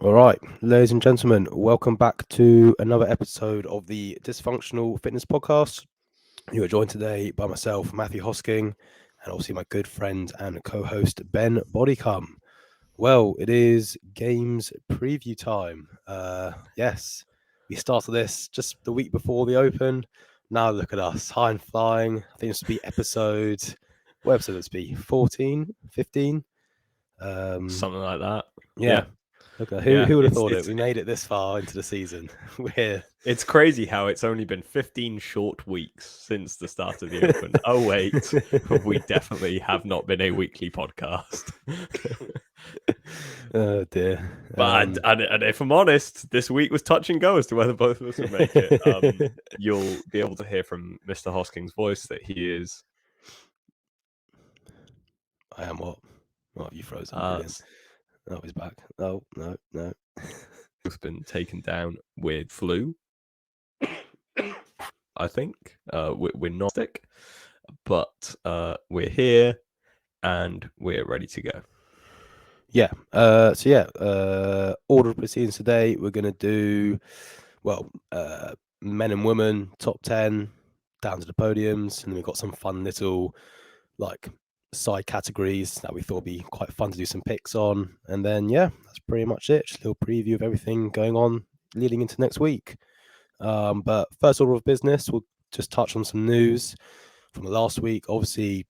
All right, ladies and gentlemen, welcome back to another episode of the Dysfunctional Fitness Podcast. You are joined today by myself, Matthew Hosking, and obviously my good friend and co-host, Ben Bodycum. Well, it is games preview time. Yes, we started this just the week before the Open. Now look at us, high and flying. I think this would be what episode would this be? 14, 15? Something like that. Yeah. Okay, who would have thought it? We made it this far into the season. We're here. It's crazy how it's only been 15 short weeks since the start of the Open. Oh, wait, we definitely have not been a weekly podcast. Oh, dear. But and if I'm honest, this week was touch and go as to whether both of us would make it. You'll be able to hear from Mr. Hosking's voice that he is... I am what? Oh, you frozen. Brilliant. Oh, he's back. Oh, no. We've been taken down with flu, I think. We're not sick, but we're here and we're ready to go. Yeah. Order of proceedings today. We're going to do, men and women, top 10, down to the podiums. And then we've got some fun little, side categories that we thought would be quite fun to do some picks on. And then, that's pretty much it. Just a little preview of everything going on leading into next week. But first order of business, we'll just touch on some news from the last week. Obviously,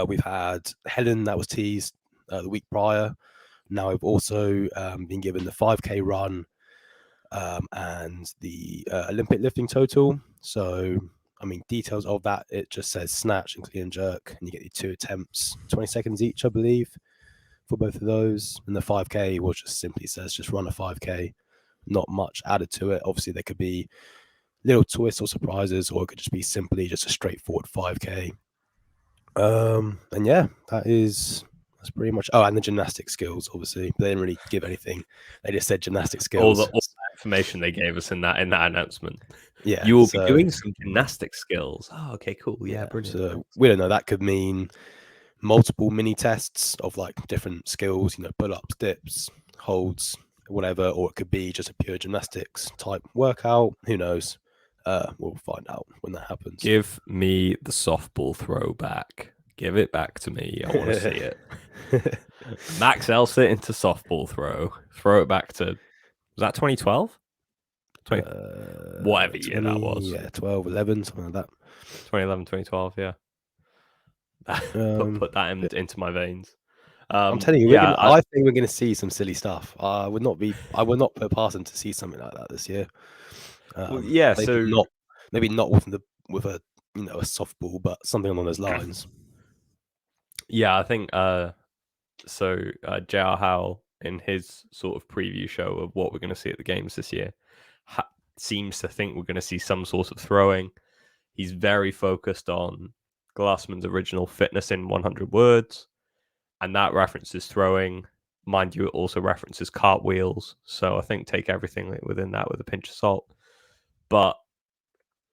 we've had Helen that was teased the week prior. Now we've also been given the 5K run and the Olympic lifting total. So, details of that, it just says snatch and clean and jerk, and you get the 2 attempts, 20 seconds each, I believe, for both of those. And the 5K was just simply says just run a 5K. Not much added to it. Obviously, there could be little twists or surprises, or it could just be simply just a straightforward 5K. And yeah, that's pretty much. Oh, and the gymnastic skills, obviously, but they didn't really give anything. They just said gymnastic skills. All the information they gave us in that announcement. Yeah, you will be doing some gymnastic skills. Oh, okay, cool. Yeah, brilliant. So we don't know. That could mean multiple mini tests of different skills. Pull-ups, dips, holds, whatever, or it could be just a pure gymnastics type workout. Who knows? We'll find out when that happens. Give me the softball throw back. Give it back to me. I want to see it. Max Elsett into softball throw. Throw it back to, was that 2012? Whatever year that was. Yeah, 12, 11, something like that. 2011, 2012, yeah. Put that into my veins. I'm telling you, I think we're going to see some silly stuff. I would not put past them to see something like that this year. Maybe not with a softball, but something along those lines. Yeah, I think J.R. Howell, in his sort of preview show of what we're going to see at the games this year, seems to think we're going to see some sort of throwing. He's very focused on Glassman's original fitness in 100 words, and that references throwing. Mind you, it also references cartwheels, so I think take everything within that with a pinch of salt. But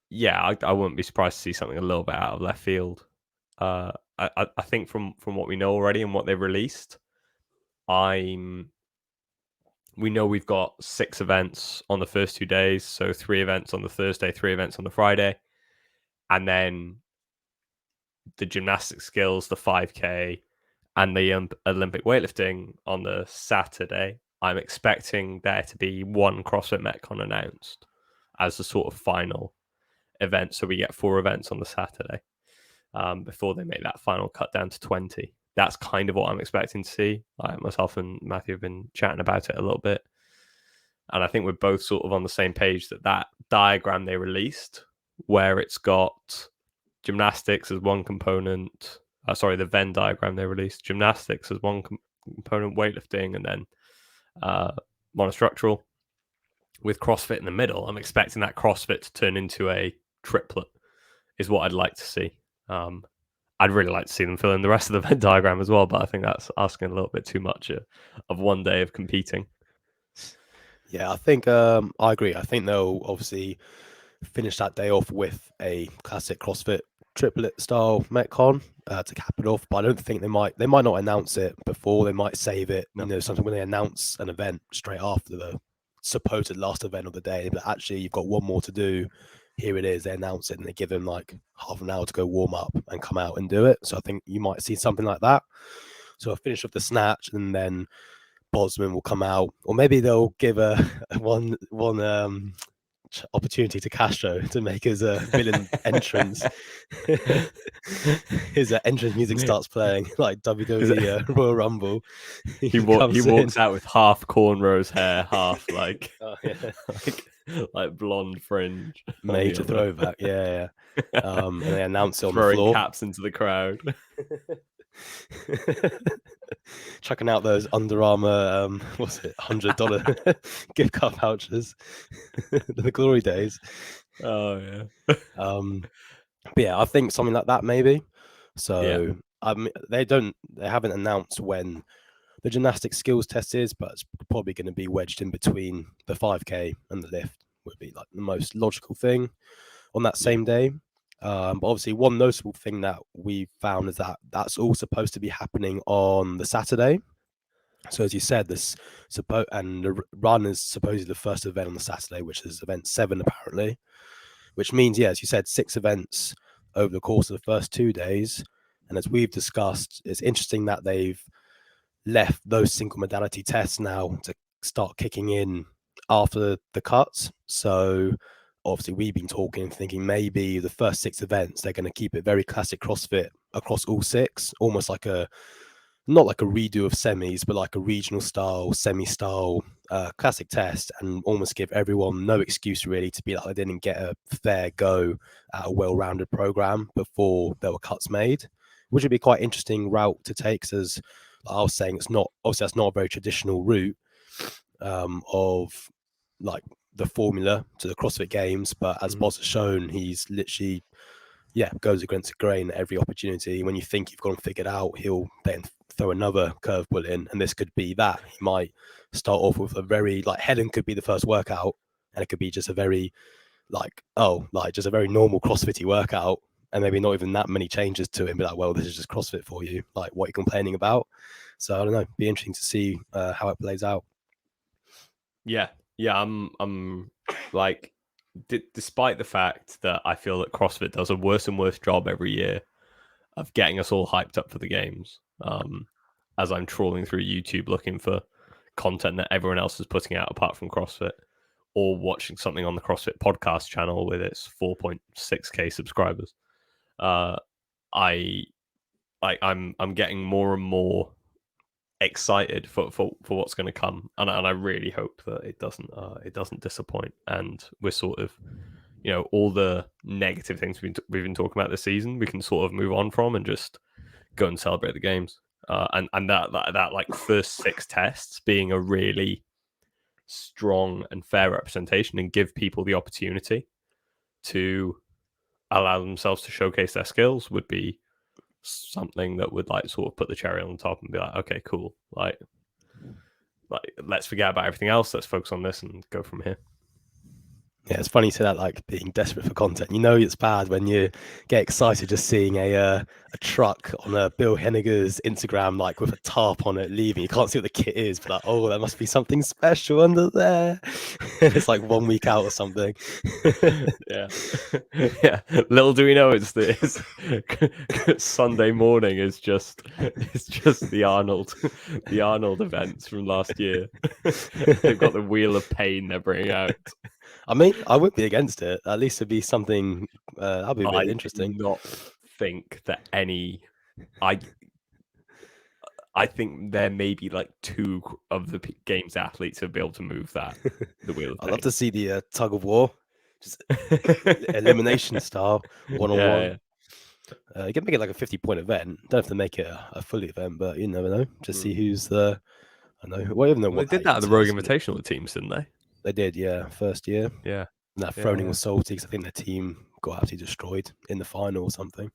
yeah, I wouldn't be surprised to see something a little bit out of left field. I think from what we know already and what they've released, we know we've got 6 events on the first 2 days, so 3 events on the Thursday, 3 events on the Friday, and then the gymnastic skills, the 5K, and the Olympic weightlifting on the Saturday. I'm expecting there to be 1 CrossFit Metcon announced as the sort of final event, so we get 4 events on the Saturday before they make that final cut down to 20. That's kind of what I'm expecting to see. Myself and Matthew have been chatting about it a little bit, and I think we're both sort of on the same page that diagram they released, where it's got gymnastics as one component. The Venn diagram they released, gymnastics as one component, weightlifting, and then monostructural with CrossFit in the middle. I'm expecting that CrossFit to turn into a triplet is what I'd like to see. I'd really like to see them fill in the rest of the Venn diagram as well, but I think that's asking a little bit too much of one day of competing. Yeah, I think I agree. I think they'll obviously finish that day off with a classic CrossFit triplet style Metcon to cap it off, but I don't think they might not announce it before. They might save it, No. something when they announce an event straight after the supposed last event of the day. But actually, you've got one more to do. Here it is. They announce it and they give them like half an hour to go warm up and come out and do it. So I think you might see something like that. So I'll finish off the snatch and then Bosman will come out, or maybe they'll give a one opportunity to Castro to make his villain entrance. His entrance music starts playing like WWE Royal Rumble. He walks out with half cornrows hair, half like like blonde fringe. Major throwback, yeah. And they announce it on the throwing floor, caps into the crowd. chucking out those Under Armour, what's it, $100 gift card vouchers, the glory days. Oh yeah. But yeah, I think something like that maybe. So they haven't announced when the gymnastic skills test is, but it's probably going to be wedged in between the 5K and the lift. Would be like the most logical thing on that same day. But obviously, one notable thing that we found is that that's all supposed to be happening on the Saturday. So as you said, the run is supposedly the first event on the Saturday, which is event 7 apparently. Which means, yeah, as you said, 6 events over the course of the first 2 days. And as we've discussed, it's interesting that they've left those single modality tests now to start kicking in after the cuts. So obviously we've been talking, thinking maybe the first 6 events, they're going to keep it very classic CrossFit across all 6, almost like not like a redo of semis, but like a regional style, semi-style classic test, and almost give everyone no excuse really to be like they didn't get a fair go at a well-rounded program before there were cuts made, which would be quite interesting route to take. Because I was saying, that's not a very traditional route of like the formula to the CrossFit Games, but as Boz has shown, he's literally goes against the grain at every opportunity. When you think you've got him figured out, he'll then throw another curveball in, and this could be that. He might start off with a very Helen could be the first workout, and it could be just a very just a very normal CrossFitty workout, and maybe not even that many changes to him. Be like, well, this is just CrossFit for you. Like, what are you complaining about? So I don't know. Be interesting to see how it plays out. Yeah. I'm like, despite the fact that I feel that CrossFit does a worse and worse job every year of getting us all hyped up for the games. As I'm trawling through YouTube looking for content that everyone else is putting out apart from CrossFit, or watching something on the CrossFit podcast channel with its 4.6k subscribers. I'm getting more and more excited for what's going to come, and I really hope that it doesn't disappoint, and we're sort of, all the negative things we've been talking about this season, we can sort of move on from and just go and celebrate the games. And that like first 6 tests being a really strong and fair representation and give people the opportunity to allow themselves to showcase their skills would be something that would like sort of put the cherry on the top and be like, okay, cool. Like let's forget about everything else. Let's focus on this and go from here. Yeah, it's funny you say that, like being desperate for content. It's bad when you get excited just seeing a truck on Bill Henniger's Instagram, like with a tarp on it leaving. You can't see what the kit is, but like, oh, there must be something special under there. It's like 1 week out or something. Yeah. Little do we know it's Sunday morning is just the Arnold events from last year. They've got the Wheel of Pain they're bringing out. I mean, I wouldn't be against it. At least it'd be something that'd be a bit interesting. I do not think that I think there may be like 2 of the games athletes who'll be able to move the Wheel of Pain. I'd love to see the tug of war, just elimination style, one-on-one. You can make it like a 50-point event. Don't have to make it a full event, but you never know. Just see who's the. I know. Well, even though they did that at the Rogue Invitational with teams, didn't they? They did, yeah. First year. Yeah. And that Froning was salty because I think their team got absolutely destroyed in the final or something.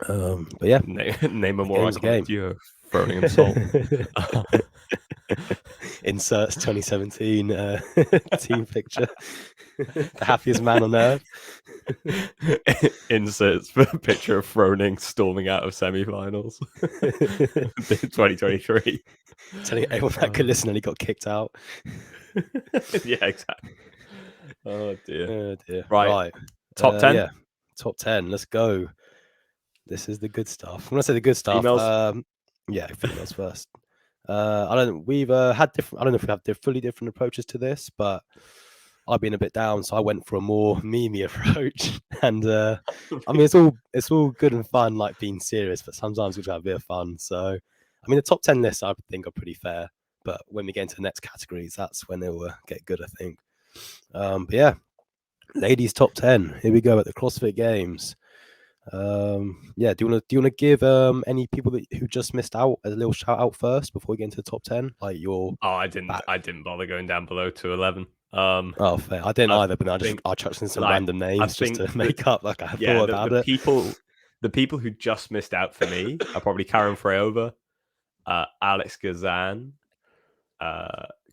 But yeah. Name a more iconic duo, Froning and Salt. Inserts 2017 team picture. The happiest man on earth. Inserts for a picture of Froning storming out of semi-finals. 2023. Telling everyone that could listen and he got kicked out. Yeah, exactly. Oh dear. Oh dear. Right. Right. Top 10? Yeah. Top 10. Let's go. This is the good stuff. When I say the good stuff, Females? yeah, females first. I don't. We've had different. I don't know if we have fully different approaches to this, but I've been a bit down, so I went for a more memey approach. And I mean, it's all good and fun, like being serious, but sometimes we have a bit of fun. So, I mean, the top 10 lists I think are pretty fair, but when we get into the next categories, that's when it will get good, I think. But yeah, ladies top 10. Here we go at the CrossFit Games. Yeah, do you want to give any people who just missed out a little shout out first before we get into the top 10? Like your I didn't bother going down below to 11. Oh, fair. I didn't either, but I chucked in some like, random names just to make up. Like I yeah, thought about it. The people who just missed out for me are probably Karen Freyover, Alex Gazan,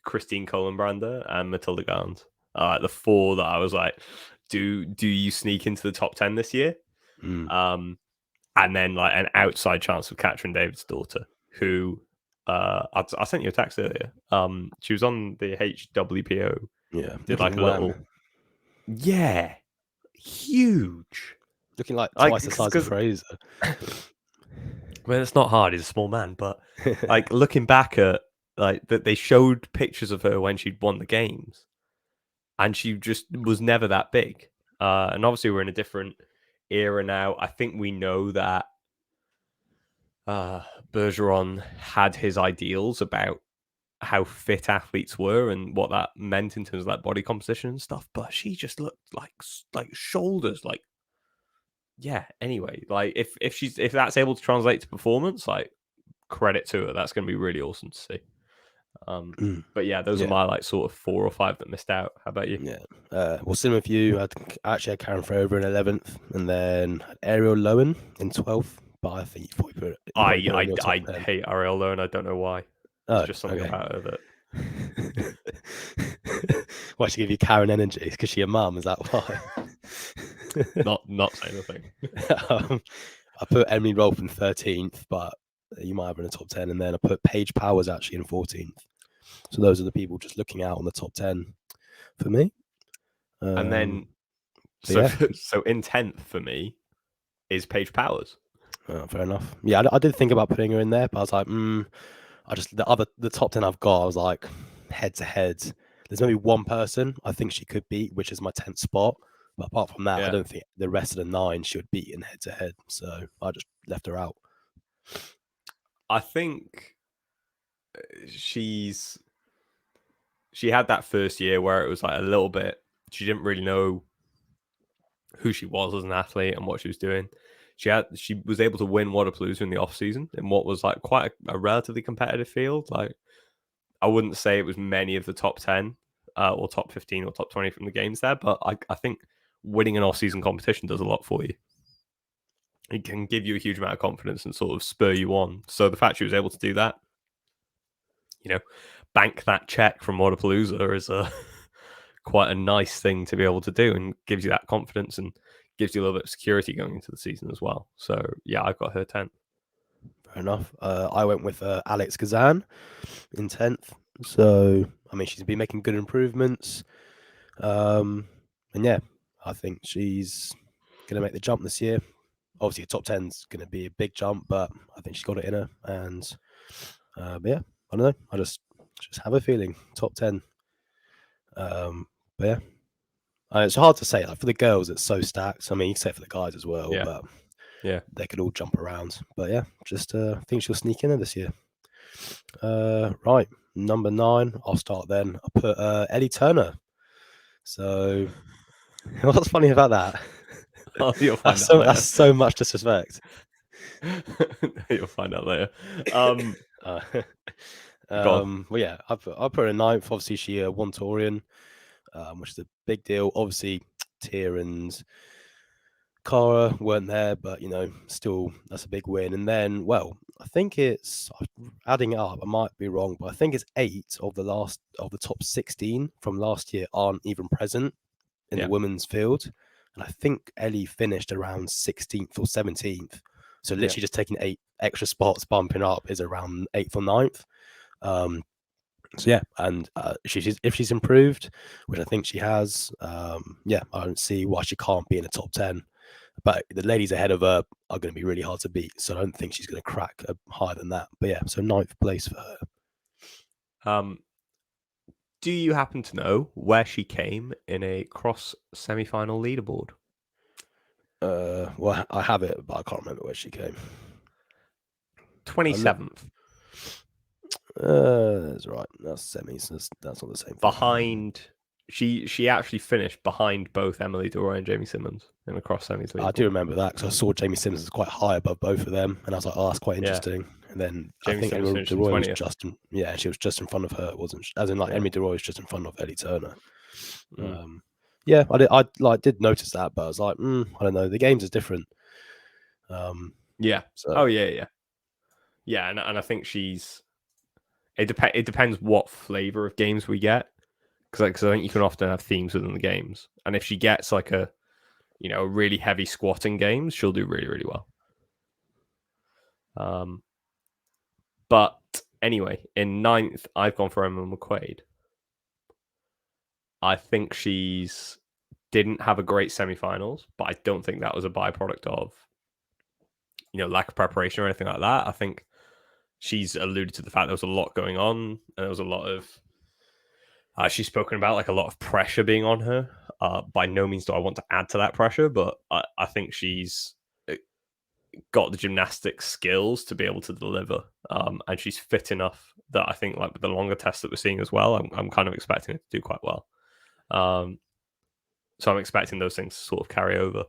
Christine Kohlenbrander, and Matilda Garns. The four that I was like, do you sneak into the top 10 this year? And then like an outside chance of Katrin David's daughter, who I sent you a text earlier. She was on the HWPO. Yeah, Did like a little, yeah, huge, looking like twice the size of Fraser. Well, it's not hard. He's a small man, but like looking back at like that, they showed pictures of her when she'd won the games, and she just was never that big. And obviously, we're in a different era now. I think we know that Bergeron had his ideals about how fit athletes were and what that meant in terms of like body composition and stuff, but she just looked like shoulders, like, yeah. Anyway, like if that's able to translate to performance, like, credit to her. That's going to be really awesome to see. But yeah, those are my like sort of 4 or 5 that missed out. How about you? Yeah. Well, similar with you. I actually had Karen Freyover in 11th, and then Ariel Lowen in 12th. But I think you probably put I hate Ariel Lowen. I don't know why. It's just something about her that. Why she give you Karen energy? Because she a mum. Is that why? not saying a thing. I put Emily Rolfe in 13th, but you might have her in the top 10, and then I put Paige Powers actually in 14th. So those are the people just looking out on the top 10 for me. And then, so in 10th for me is Paige Powers. Fair enough. Yeah, I did think about putting her in there, but I was like, the top 10 I've got, I was like, head to head. There's maybe one person I think she could beat, which is my 10th spot. But apart from that, I don't think the rest of the 9 she would beat in head to head. So I just left her out. I think she had that first year where it was like a little bit, she didn't really know who she was as an athlete and what she was doing. She was able to win Wadapalooza in the off season in what was like quite a relatively competitive field. Like, I wouldn't say it was many of the top 10 or top 15 or top 20 from the games there, but I think winning an off season competition does a lot for you. It can give you a huge amount of confidence and sort of spur you on. So the fact she was able to do that, bank that check from Wadapalooza is quite a nice thing to be able to do, and gives you that confidence and gives you a little bit of security going into the season as well. So yeah, I've got her 10th. Fair enough. I went with Alex Kazan in 10th. So I mean, she's been making good improvements. And yeah, I think she's gonna make the jump this year. Obviously, a top 10's going to be a big jump, but I think she's got it in her. And but yeah, I don't know. I just have a feeling top 10. But yeah, it's hard to say. Like for the girls, it's so stacked. I mean, you can say it for the guys as well, but they could all jump around. But yeah, just think she'll sneak in there this year. Right, number 9. I'll start then. I put Ellie Turner. So what's funny about that? Oh, you'll find that's out later. That's so much disrespect. You'll find out later. Well, yeah, I put her in 9th. Obviously, she won Torian, which is a big deal. Obviously, Tia and Cara weren't there, but still, that's a big win. And then, well, I think it's adding it up. I might be wrong, but I think it's 8 of the top 16 from last year aren't even present in the women's field. and I think Ellie finished around 16th or 17th. So literally just taking 8 extra spots, bumping up is around 8th or 9th. So yeah, and if she's improved, which I think she has, yeah, I don't see why she can't be in the top 10. But the ladies ahead of her are going to be really hard to beat, so I don't think she's going to crack higher than that. But yeah, so 9th place for her. Do you happen to know where she came in a cross semi-final leaderboard? Well, I have it, but I can't remember where she came. 27th. That's right. That's semis. That's not the same thing. Behind, she actually finished behind both Emily DeRoy and Jamie Simmons in the cross semis leaderboard. I do remember that because I saw Jamie Simmons was quite high above both of them, and I was like, "Oh, that's quite interesting." And then Jamie I think Simmons Emily finished in DeRoy was 20th. just she was just in front of her, wasn't she? As in, like Emily DeRoy was just in front of Ellie Turner. Yeah, I did notice that, but I was like, I don't know. The games is different. Yeah. So. Oh yeah. And I think she's. It depends what flavor of games we get, because I think you can often have themes within the games, and if she gets like a really heavy squatting games, she'll do really, really well. But anyway, in 9th, I've gone for Emma McQuaid. I think she's didn't have a great semi-finals, but I don't think that was a byproduct of lack of preparation or anything like that. I think she's alluded to the fact there was a lot going on, and there was a lot of she's spoken about like a lot of pressure being on her. By no means do I want to add to that pressure, but I think she's got the gymnastic skills to be able to deliver, and she's fit enough that I think, like with the longer tests that we're seeing as well, I'm kind of expecting it to do quite well. So I'm expecting those things to sort of carry over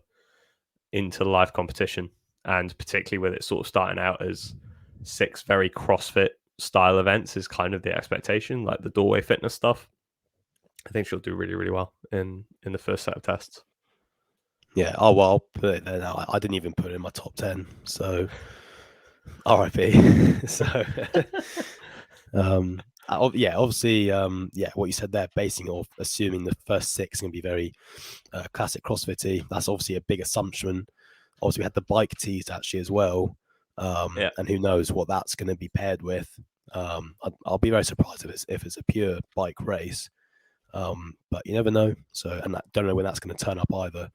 into live competition, and particularly with it sort of starting out as 6 very CrossFit style events is kind of the expectation, like the doorway fitness stuff. I think she'll do really, really well in the first set of tests. Yeah. Oh well, I'll put it there now. I didn't even put it in my top 10. So RIP. So yeah, obviously, what you said there, basing off assuming the first 6 are going to be very classic CrossFit-y. That's obviously a big assumption. Obviously, we had the bike tees actually as well, and who knows what that's going to be paired with. I'll be very surprised if it's a pure bike race, but you never know. So, and I don't know when that's going to turn up either.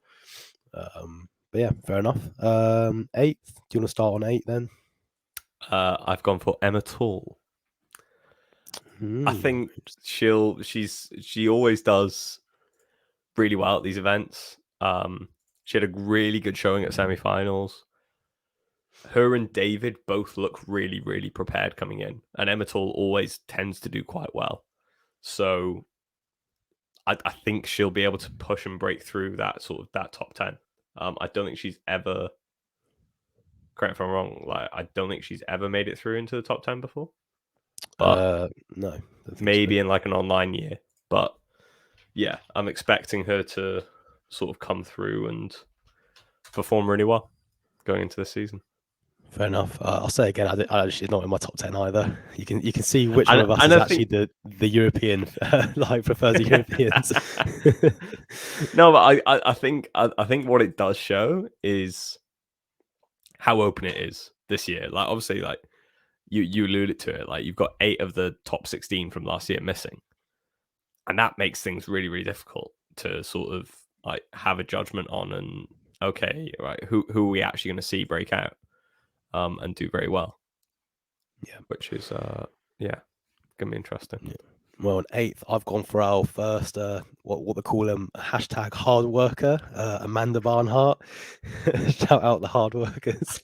But yeah, fair enough. 8th. Do you want to start on 8 then? I've gone for Emma Tall. I think she always does really well at these events. She had a really good showing at semi-finals. Her and David both look really, really prepared coming in, and Emma Tall always tends to do quite well. So I think she'll be able to push and break through that top 10. I don't think she's ever, correct if I'm wrong, like I don't think she's ever made it through into the top 10 before. But no, maybe in like an online year. But yeah, I'm expecting her to sort of come through and perform really well going into this season. Fair enough. I'll say again, she's not in my top 10 either. You can see which one of us is actually the European, like prefers the Europeans. No, but I think what it does show is how open it is this year. Like obviously, like you alluded to it, like you've got 8 of the top 16 from last year missing, and that makes things really, really difficult to sort of like have a judgment on. And okay, right, who are we actually going to see break out and do very well? Yeah, which is gonna be interesting. Yeah. Well, on 8th, I've gone for our first what they call him, hashtag hard worker, Amanda Barnhart. Shout out the hard workers.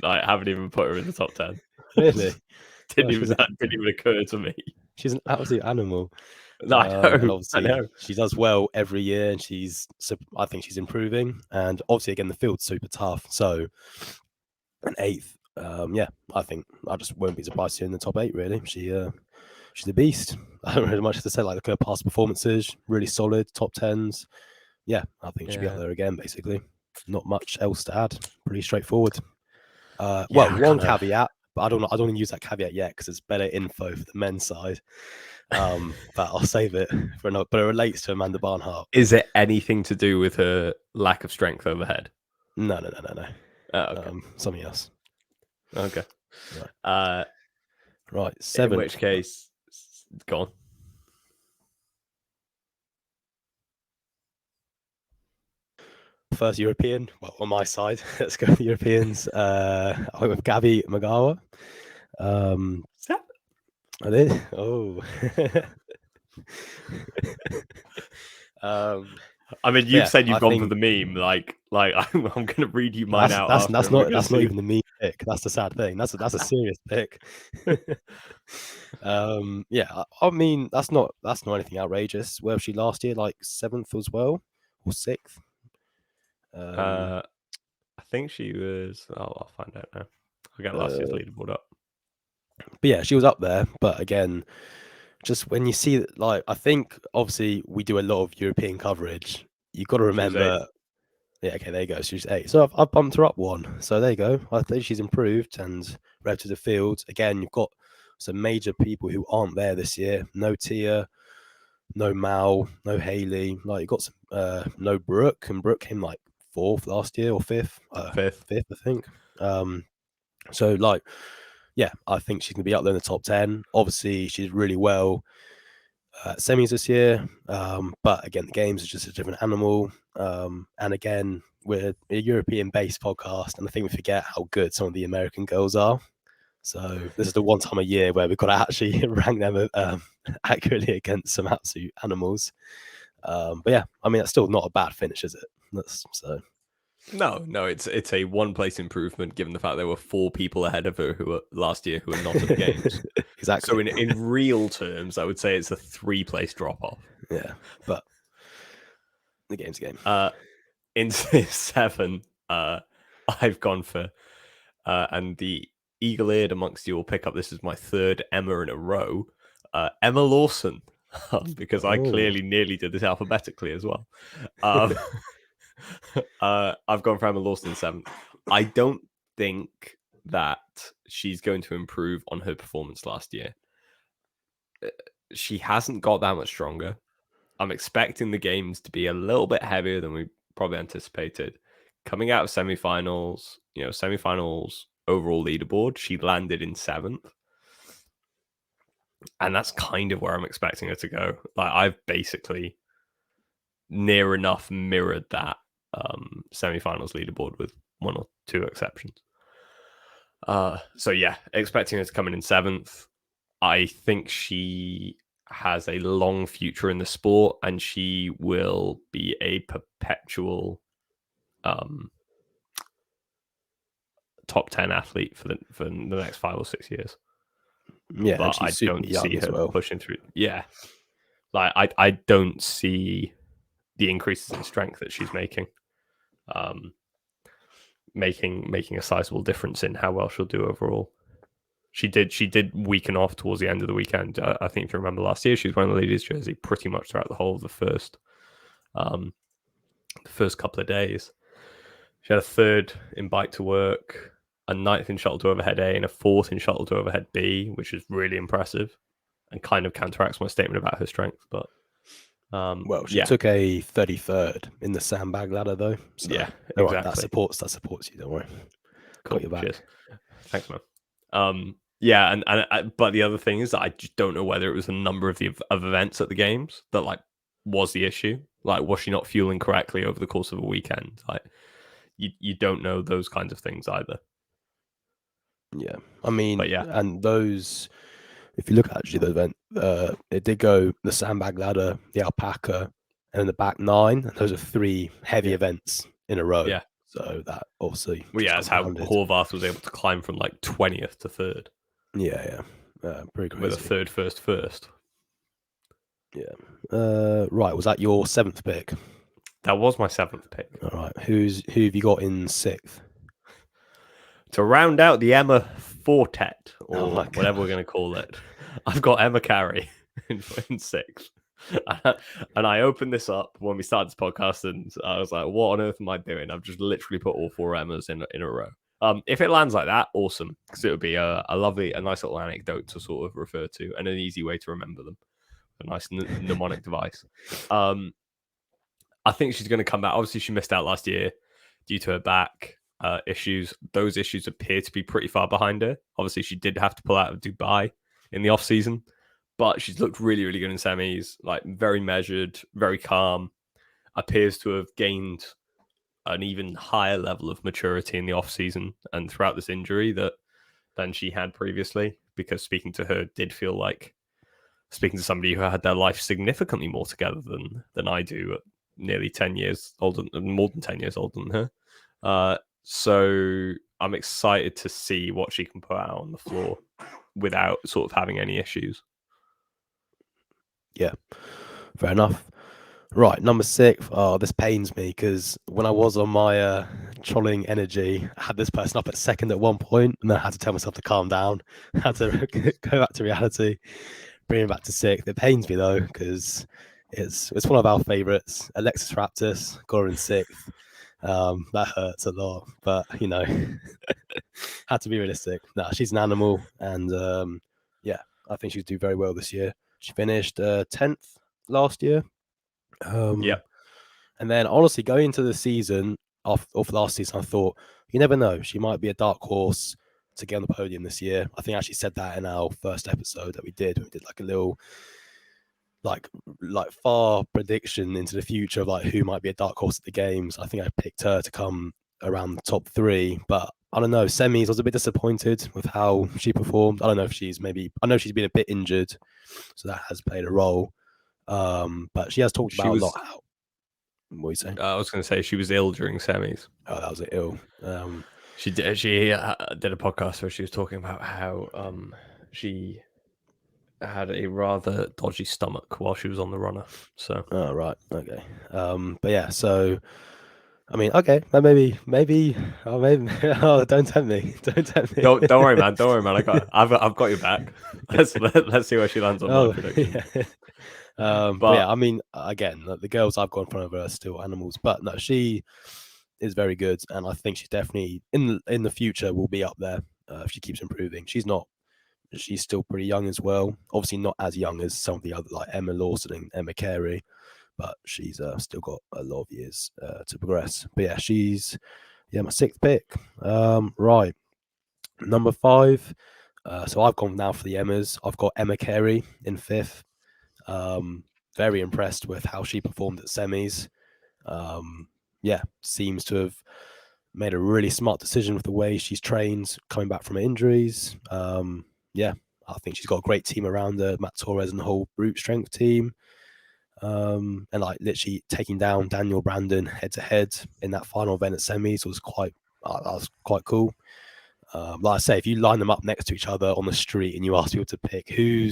I haven't even put her in the top 10. Really? Didn't even occur to me. She's an absolute animal. No, I know. And obviously, she does well every year, and I think she's improving. And obviously, again, the field's super tough. So, an 8th, I think I just won't be surprised to see her in the top 8. Really, she's a beast. I don't really much to say. Like her past performances, really solid, top 10s. Yeah, I think she'll be up there again. Basically, not much else to add. Pretty straightforward. One caveat. but I don't want to use that caveat yet because it's better info for the men's side. But I'll save it for another. But it relates to Amanda Barnhart. Is it anything to do with her lack of strength overhead? No. Okay. Something else. Okay. Right. In 7. which case, go on. First European, well, on my side, let's go with the Europeans. I went with Gabby Magawa. I did. Oh. I mean, you've said you've I gone for think the meme. Like I'm going to read you mine out that's after. not even the meme pick. That's the sad thing. That's a serious pick. I mean that's not anything outrageous. Where was she last year? Like 7th as well, or 6th? I think she was. Oh, I'll find out now. I'll get last year's leaderboard up. But yeah, she was up there. But again, just when you see that, like, I think obviously we do a lot of European coverage. You've got to remember. Yeah, okay, there you go. She's 8. So I've bumped her up 1. So there you go. I think she's improved. And relative to the field, again, you've got some major people who aren't there this year. No Tia, no Mal, no Haley. Like, you've got some, no Brooke. And Brooke came like 4th last year or 5th. 5th, I think. So, like, yeah, I think she's going to be up there in the top 10. Obviously, she's really well semis this year. But again, the games are just a different animal. And again, we're a European-based podcast, and I think we forget how good some of the American girls are. So this is the one time a year where we've got to actually rank them accurately against some absolute animals. But yeah, I mean, that's still not a bad finish, is it? No, it's a 1 place improvement given the fact there were 4 people ahead of her who were last year who were not at the games. Exactly. So in real terms, I would say it's a 3 place drop off. Yeah, but the game's a game. In 7, I've gone for and the eagle-eared amongst you will pick up. This is my 3rd Emma in a row. Emma Lawson, because I clearly nearly did this alphabetically as well. I've gone for Emma Lawson in 7th. I don't think that she's going to improve on her performance last year. She hasn't got that much stronger. I'm expecting the games to be a little bit heavier than we probably anticipated. Coming out of semifinals, semifinals overall leaderboard, she landed in 7th. And that's kind of where I'm expecting her to go. Like, I've basically near enough mirrored that semifinals leaderboard with 1 or 2 exceptions. So yeah, expecting her to come in 7th. I think she has a long future in the sport, and she will be a perpetual top 10 athlete for the next 5 or 6 years. Yeah, but I don't see her pushing through. Yeah, like I don't see the increases in strength that she's making making a sizable difference in how well she'll do overall. She did weaken off towards the end of the weekend. I think if you remember last year, she was wearing the ladies' jersey pretty much throughout the whole of the first couple of days. She had a 3rd in bike to work, a 9th in shuttle to overhead A, and a 4th in shuttle to overhead B, which is really impressive and kind of counteracts my statement about her strength. But she took a 33rd in the sandbag ladder, though. So, yeah, exactly. Right, that supports you. Don't worry. Cool. Got your back. Cheers. Thanks, man. Yeah, and but the other thing is that I just don't know whether it was the number of events at the games that like was the issue. Like, was she not fueling correctly over the course of a weekend? Like, you don't know those kinds of things either. Yeah, I mean, but yeah, and those, if you look at actually the event, it did go the sandbag ladder, the alpaca, and then the back 9. And those are 3 heavy events in a row. Yeah. So that obviously. Well, yeah, that's how Horvath was able to climb from like 20th to 3rd. Yeah. Pretty crazy. With a 3rd, first. Yeah. Right. Was that your 7th pick? That was my 7th pick. All right. Who have you got in 6th? To round out the Emma Fortet, or whatever we're going to call it, I've got Emma Carey in 6th. And I opened this up when we started this podcast, and I was like, what on earth am I doing? I've just literally put all 4 Emmas in a row. If it lands like that, awesome, because it would be a nice little anecdote to sort of refer to and an easy way to remember them. A nice mnemonic device. I think she's going to come back. Obviously, she missed out last year due to her back issues. Those issues appear to be pretty far behind her. Obviously, she did have to pull out of Dubai in the off season, but she's looked really, really good in semis. Like very measured, very calm. Appears to have gained an even higher level of maturity in the off season and throughout this injury than she had previously. Because speaking to her did feel like speaking to somebody who had their life significantly more together than I do, at nearly 10 years older, more than 10 years older than her. So I'm excited to see what she can put out on the floor without sort of having any issues. Yeah, fair enough. Right, number 6. Oh, this pains me because when I was on my trolling energy, I had this person up at second at one point, and then I had to tell myself to calm down. I had to go back to reality, bring him back to 6th. It pains me though because it's one of our favourites. Alexis Raptis got her in 6th. That hurts a lot, but you know, had to be realistic. Nah, she's an animal, and yeah, I think she'll do very well this year. She finished 10th last year. Yep. And then honestly, going into the season off last season, I thought you never know, she might be a dark horse to get on the podium this year. I think I actually said that in our first episode that we did. We did like a little like far prediction into the future of like who might be a dark horse at the games. I think I picked her to come around the top 3, but I don't know. Semis, I was a bit disappointed with how she performed. I don't know if I know she's been a bit injured, so that has played a role. But she has talked about a lot. What are you saying? I was going to say she was ill during semis. Oh, that was ill. She did a podcast where she was talking about how she had a rather dodgy stomach while she was on the runner. So oh right, okay. But yeah, so I mean, okay, maybe, oh, don't tempt me, don't tempt me. don't worry, man. Don't worry, man. I've got your back. Let's see where she lands on my prediction. Yeah. But yeah, I mean, again, the girls I've got in front of her are still animals, but no, she is very good, and I think she's definitely in the future will be up there if she keeps improving. She's still pretty young as well. Obviously, not as young as some of the other like Emma Lawson and Emma Carey, but she's still got a lot of years to progress. But yeah, she's my 6th pick. Right, number 5. So I've gone now for the Emmas. I've got Emma Carey in 5th. Very impressed with how she performed at semis. Yeah, seems to have made a really smart decision with the way she's trained coming back from her injuries. Yeah, I think she's got a great team around her, Matt Torres and the whole brute strength team. And like literally taking down Daniel Brandon head to head in that final event at semis was quite cool. Like I say, if you line them up next to each other on the street and you ask people to pick who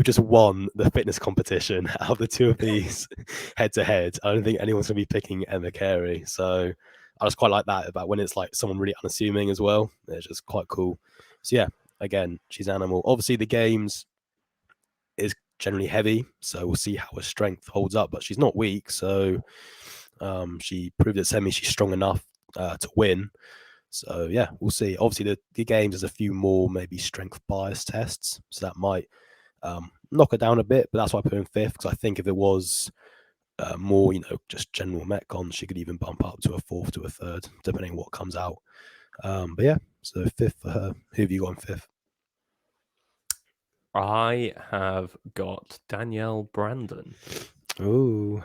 just won the fitness competition out of the two of these head to head, I don't think anyone's gonna be picking Emma Carey. So I just quite like that about when it's like someone really unassuming as well. It's just quite cool. So yeah, again, she's an animal. Obviously, the games is generally heavy, so we'll see how her strength holds up. But she's not weak, so she proved at semi she's strong enough to win. So yeah, we'll see. Obviously, the games there's a few more maybe strength bias tests, so that might knock her down a bit. But that's why I put her in 5th, because I think if it was more, just general Metcon, she could even bump up to a 4th to a 3rd, depending on what comes out. But yeah, so 5th for her. Who have you got in 5th? I have got Danielle Brandon. Ooh.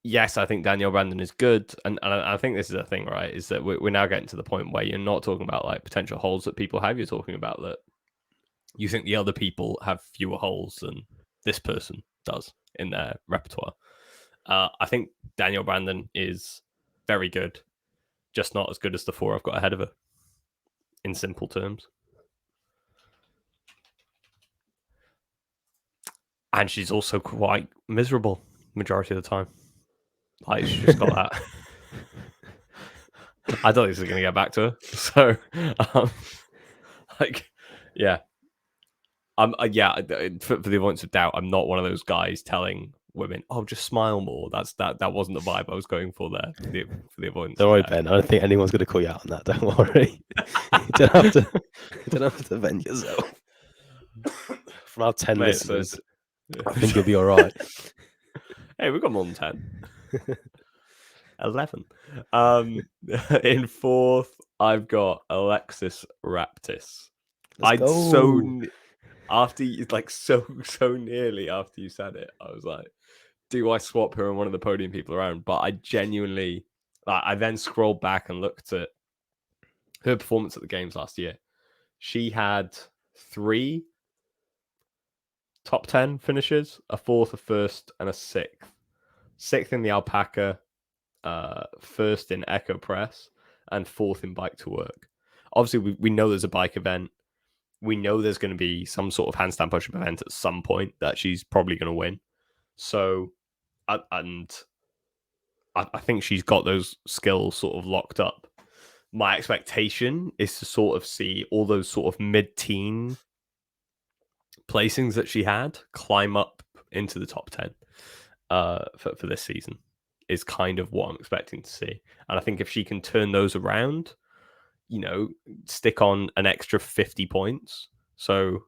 Yes, I think Danielle Brandon is good, and I think this is a thing, right? Is that we're now getting to the point where you're not talking about like potential holes that people have. You're talking about that you think the other people have fewer holes than this person does in their repertoire. I think Danielle Brandon is very good, just not as good as the 4 I've got ahead of her, in simple terms. And she's also quite miserable majority of the time. Like, she's just got that. I don't think this is going to get back to her. So, yeah. For the avoidance of doubt, I'm not one of those guys telling women. Oh, just smile more. That wasn't the vibe I was going for there for the avoidance. Don't worry, Ben. I don't think anyone's going to call you out on that. Don't worry. You don't have to vent yourself. From our 10 Mate, listeners, I think you'll be all right. Hey, we've got more than 10. 11. In fourth, I've got Alexis Raptis. Let's go. After you, like so nearly after you said it, I was like, do I swap her and one of the podium people around? But I genuinely, I then scrolled back and looked at her performance at the games last year. She had 3 top 10 finishes, a 4th, a 1st, and a 6th. 6th in the alpaca, 1st in Echo Press, and 4th in Bike to Work. Obviously, we know there's a bike event. We know there's going to be some sort of handstand push-up event at some point that she's probably going to win. So, and I think she's got those skills sort of locked up. My expectation is to sort of see all those sort of mid-teen placings that she had climb up into the top 10 for this season is kind of what I'm expecting to see. And I think if she can turn those around, you know, stick on an extra 50 points. So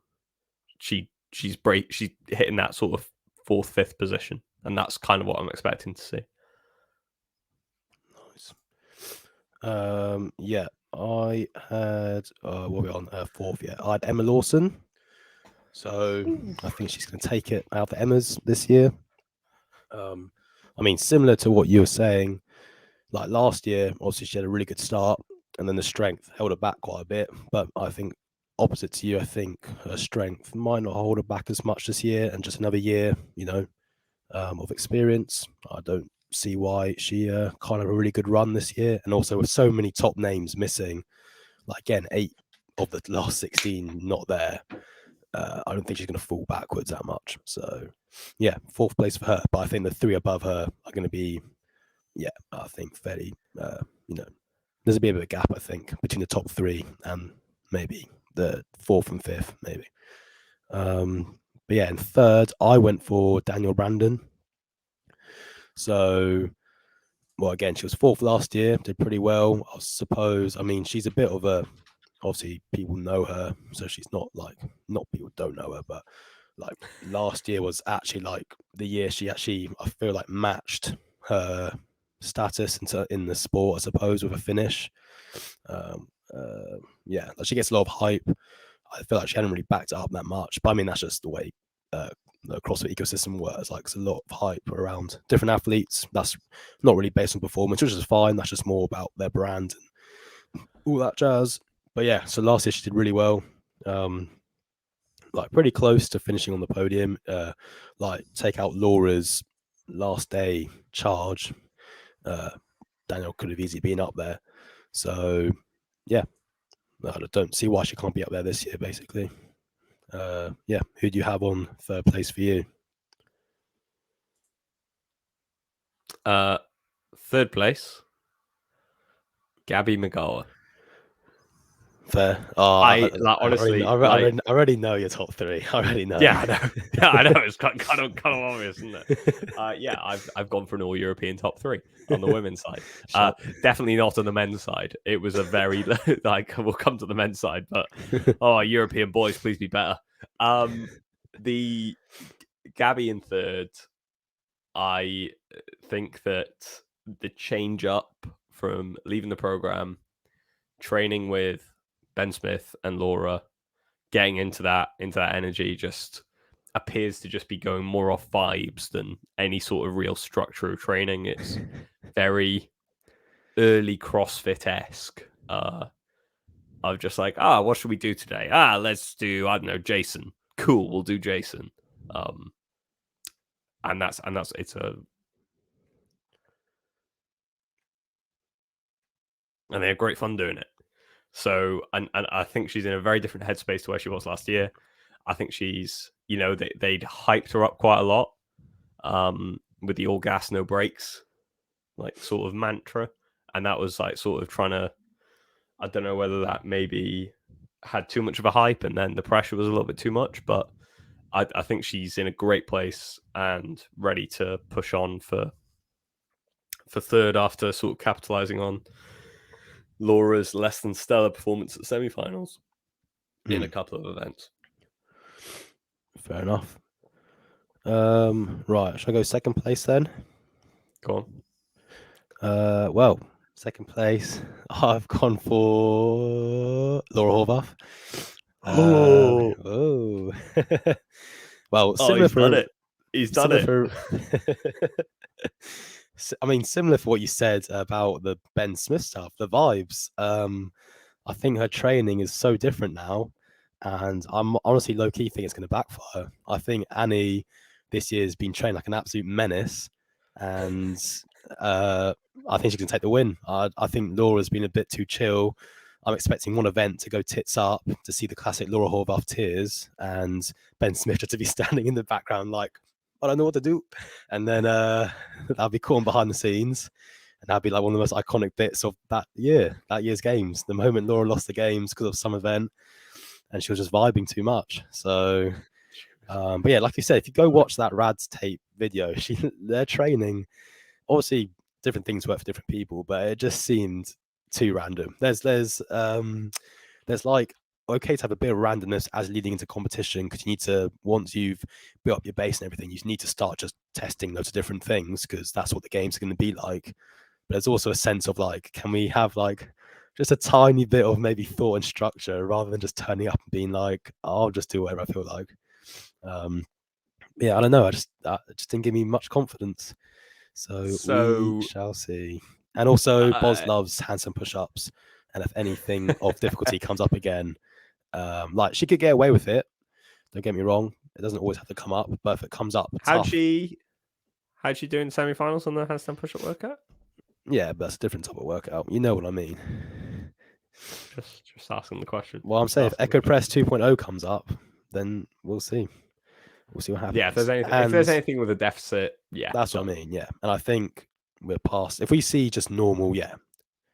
she's hitting that sort of 4th, 5th position. And that's kind of what I'm expecting to see. Nice. Yeah, I had what were we on 4th? Yeah, I had Emma Lawson. So I think she's going to take it out the Emmas this year. I mean, similar to what you were saying, like last year, obviously she had a really good start, and then the strength held her back quite a bit. But I think opposite to you, I think her strength might not hold her back as much this year, and just another year, of experience. I don't see why she kind of a really good run this year, and also with so many top names missing, like again, 8 of the last 16 not there. I don't think she's going to fall backwards that much. So, yeah, 4th place for her. But I think the 3 above her are going to be, I think fairly, there's a bit of a gap, I think, between the top 3 and maybe the 4th and 5th, maybe. But yeah, in 3rd, I went for Daniel Brandon. So, well, again, she was 4th last year, did pretty well, I suppose. I mean, she's a bit of a, obviously people know her, so she's not people don't know her, but like last year was actually like the year she actually, I feel like, matched her status in the sport, I suppose, with a finish. Yeah, she gets a lot of hype. I feel like she hadn't really backed it up that much, but I mean that's just the way the CrossFit ecosystem works. Like, there's a lot of hype around different athletes. That's not really based on performance, which is fine. That's just more about their brand and all that jazz. But yeah, so last year she did really well. Like pretty close to finishing on the podium. Like take out Laura's last day charge. Daniel could have easily been up there. So yeah, I don't see why she can't be up there this year, basically. Yeah, who do you have on 3rd place for you? 3rd place, Gabby McGower. Fair. Honestly, I already know your top 3. I already know. Yeah, I know. Yeah, I know. It's kind of obvious, isn't it? Yeah, I've gone for an all European top 3 on the women's side. Definitely not on the men's side. It was a very like we'll come to the men's side, but European boys, please be better. The Gabby in 3rd. I think that the change up from leaving the program, training with Ben Smith and Laura, getting into that energy just appears to just be going more off vibes than any sort of real structure of training. It's very early CrossFit-esque. Of just like, what should we do today? Let's do, I don't know, Jason. Cool, we'll do Jason. And they have great fun doing it. So, and I think she's in a very different headspace to where she was last year. I think she's, they'd hyped her up quite a lot with the all gas, no brakes, like sort of mantra. And that was like sort of trying to, I don't know whether that maybe had too much of a hype and then the pressure was a little bit too much, but I think she's in a great place and ready to push on for third after sort of capitalizing on Laura's less than stellar performance at semi-finals in a couple of events. Fair enough. Right, should I go second place then? Go on. Well, second place, I've gone for Laura Horvath. Oh. Well, Oh, he's done it. He's done it. I mean, similar for what you said about the Ben Smith stuff, the vibes. I think her training is so different now, and I'm honestly low key think it's going to backfire. I think Annie this year has been trained like an absolute menace, and I think she can take the win. I think Laura's been a bit too chill. I'm expecting one event to go tits up to see the classic Laura Horvath tears, and Ben Smith just to be standing in the background like, I don't know what to do. And then that'll be caught behind the scenes. And that'll be like one of the most iconic bits of that year's games. The moment Laura lost the games because of some event and she was just vibing too much. So, but yeah, like you said, if you go watch that Rad's tape video, they're training. Obviously, different things work for different people, but it just seemed too random. There's like, okay to have a bit of randomness as leading into competition because you need to, once you've built up your base and everything, you need to start just testing loads of different things because that's what the games are going to be like. But there's also a sense of like, can we have like just a tiny bit of maybe thought and structure rather than just turning up and being like, I'll just do whatever I feel like. Yeah, I don't know. That just didn't give me much confidence. So we shall see. And also, Boz loves handstand push-ups, and if anything of difficulty comes up again, like she could get away with it. Don't get me wrong; it doesn't always have to come up, but if it comes up, how'd she do in semi-finals on the handstand push-up workout? Yeah, but that's a different type of workout. You know what I mean? Just asking the question. Well, I'm saying if Echo Press 2.0 comes up, then we'll see. We'll see what happens. Yeah, if there's anything with a deficit, yeah, that's what I mean. Yeah, and I think we're past. If we see just normal, yeah.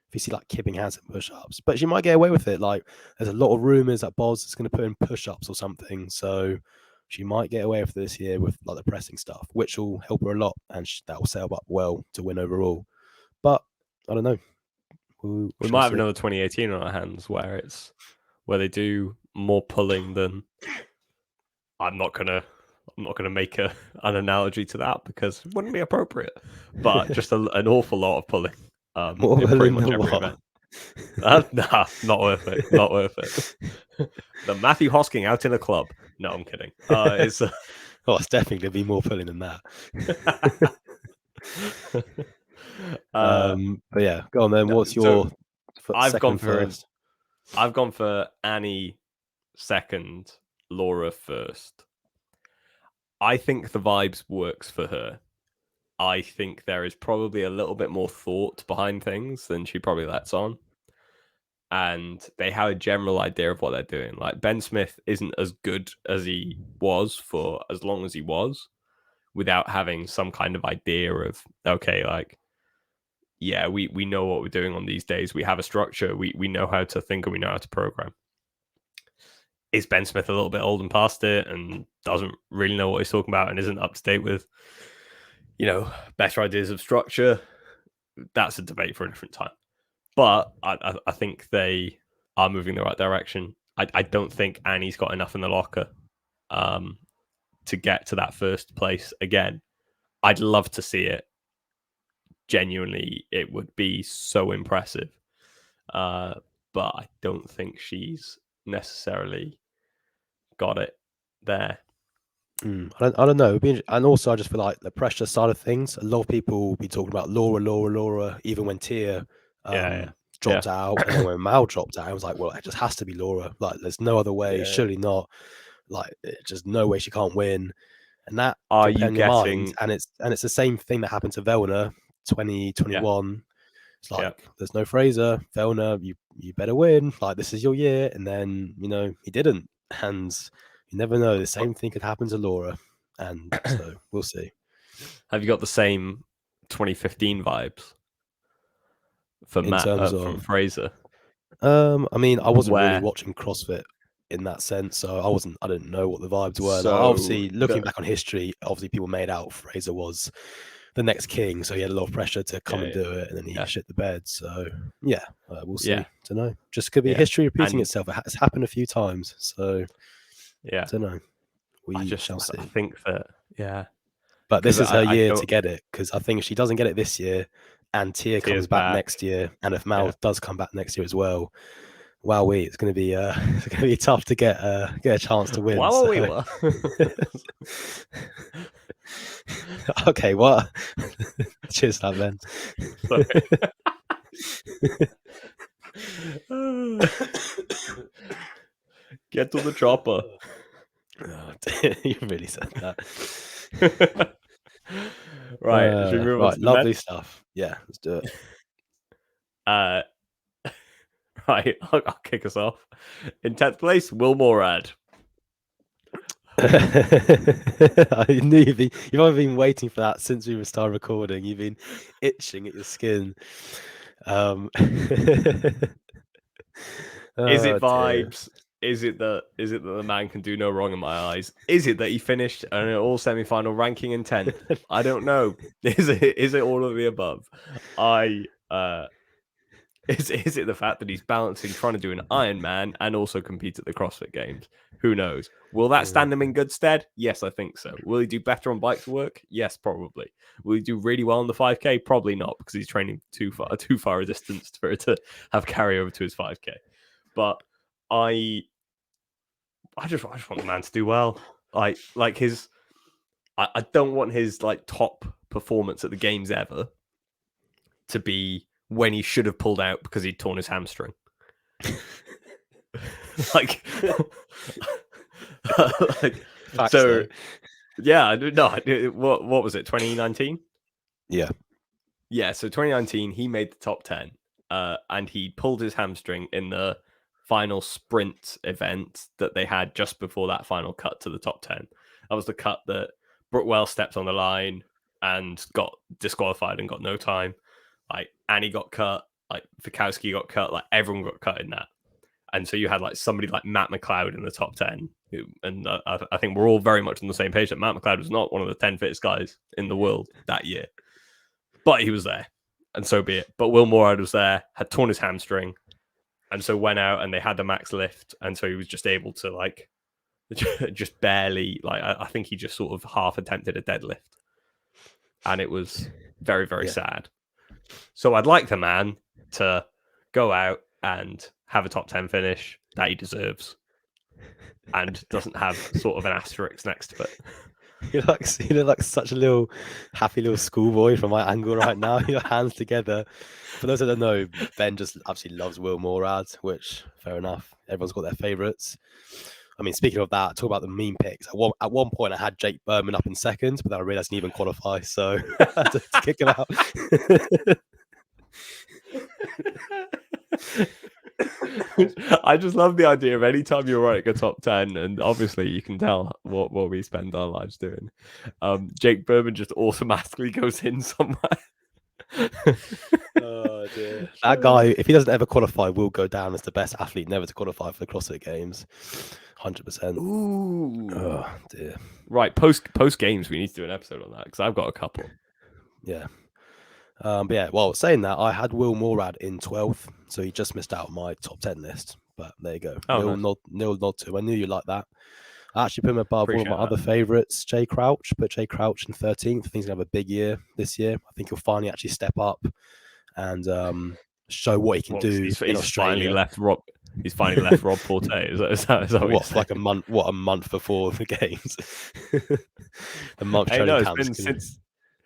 If you see like kipping hands and push-ups, but she might get away with it. Like there's a lot of rumors that Boz is going to put in push-ups or something, so she might get away with this year with like the pressing stuff, which will help her a lot, and that will set her up well to win overall. But I don't know. We might have another 2018 on our hands where they do more pulling than. I'm not gonna make an analogy to that because it wouldn't be appropriate, but just an awful lot of pulling. In pretty much every event. Nah, not worth it. Not worth it. The Matthew Hosking out in a club. No, I'm kidding. It's it's definitely gonna be more pulling than that. But yeah, go on then. What's your? I've gone for Annie second, Laura first. I think the vibes works for her. I think there is probably a little bit more thought behind things than she probably lets on. And they have a general idea of what they're doing. Like Ben Smith isn't as good as he was for as long as he was without having some kind of idea of, okay, like, yeah, we know what we're doing on these days. We have a structure. We know how to think and we know how to program. Is Ben Smith a little bit old and past it and doesn't really know what he's talking about and isn't up to date with, better ideas of structure? That's a debate for a different time. But I think they are moving in the right direction. I don't think Annie's got enough in the locker to get to that first place again. I'd love to see it. Genuinely, it would be so impressive. But I don't think she's necessarily got it there. I don't know. And also, I just feel like the pressure side of things. A lot of people will be talking about Laura, even when Tia dropped out, and then when Mal dropped out, I was like, well, it just has to be Laura. Like, there's no other way. Yeah. Surely not. Like, just no way she can't win. And that are you getting? Mind, and it's the same thing that happened to Velna 2021. Yeah. It's like there's no Fraser, Velna. You better win. Like, this is your year. And then he didn't, and you never know. The same thing could happen to Laura, and so we'll see. Have you got the same 2015 vibes for Matt from Fraser? I mean, I wasn't really watching CrossFit in that sense. So I didn't know what the vibes were. Like, So obviously, looking back on history, obviously people made out Fraser was the next king, so he had a lot of pressure to come and do it, and then he shit the bed. So yeah, we'll see. Yeah. Don't know. Just could be history repeating itself. It's happened a few times, so yeah, don't know. We shall see. I think that But this is her I year to get it, because I think if she doesn't get it this year, and Tia comes back next year, and if Mal does come back next year as well, wowee, it's going to be it's going to be tough to get a chance to win. Okay, what? Cheers, that Ben. Get to the chopper. Oh, you really said that. Right, should we move on to the lovely next? stuff. Yeah, let's do it. Right, I'll kick us off. In 10th place, Will Morad. I knew you've only been waiting for that since we started recording. You've been itching at your skin. Is it vibes? Dear. Is it that the man can do no wrong in my eyes? Is it that he finished an all semi-final ranking in 10th? I don't know. Is it all of the above? Is it the fact that he's balancing trying to do an Ironman and also compete at the CrossFit Games? Who knows? Will that stand him in good stead? Yes, I think so. Will he do better on bike to work? Yes, probably. Will he do really well on the 5K? Probably not, because he's training too far a distance for it to have carryover to his 5K. But I just want the man to do well. I don't want his like top performance at the games ever to be when he should have pulled out because he'd torn his hamstring. like Facts, so though. Yeah, no, what was it, 2019? Yeah, so 2019 he made the top 10 and he pulled his hamstring in the final sprint event that they had just before that final cut to the top 10. That was the cut that Brookwell stepped on the line and got disqualified and got no time. Like Annie got cut, like Fikowski got cut, like everyone got cut in that. And so you had like somebody like Matt McLeod in the top 10. And I think we're all very much on the same page that Matt McLeod was not one of the 10 fittest guys in the world that year. But he was there, and so be it. But Will Morad was there, had torn his hamstring, and so went out and they had the max lift. And so he was just able to like, just barely, like, I think he just sort of half attempted a deadlift. And it was very, very sad. So I'd like the man to go out and have a top 10 finish that he deserves and doesn't have sort of an asterisk next to it. You look like such a little happy little schoolboy from my angle right now. Your hands together. For those that don't know, Ben just absolutely loves Will Morad, which fair enough. Everyone's got their favourites. I mean, speaking of that, talk about the meme picks. At one point, I had Jake Berman up in second, but then I realised he didn't even qualify, so I had to kick him out. I just love the idea of any time you're writing a top 10, and obviously you can tell what we spend our lives doing. Jake Berman just automatically goes in somewhere. Oh dear. That guy, if he doesn't ever qualify, will go down as the best athlete never to qualify for the CrossFit Games. 100%. Ooh. Oh dear. Right, post games, we need to do an episode on that because I've got a couple. Yeah. But yeah, well, saying that, I had Will Morad in 12th, so he just missed out on my top 10 list. But there you go. Nil nod to him. I knew you like that. I actually put him above one of my other favourites, Jay Crouch. Put Jay Crouch in 13th. I think he's going to have a big year this year. I think he'll finally actually step up and show what he can do in Australia. He's finally left Rob Porte. Is that what like a month? What, a month before the games? The month training camps.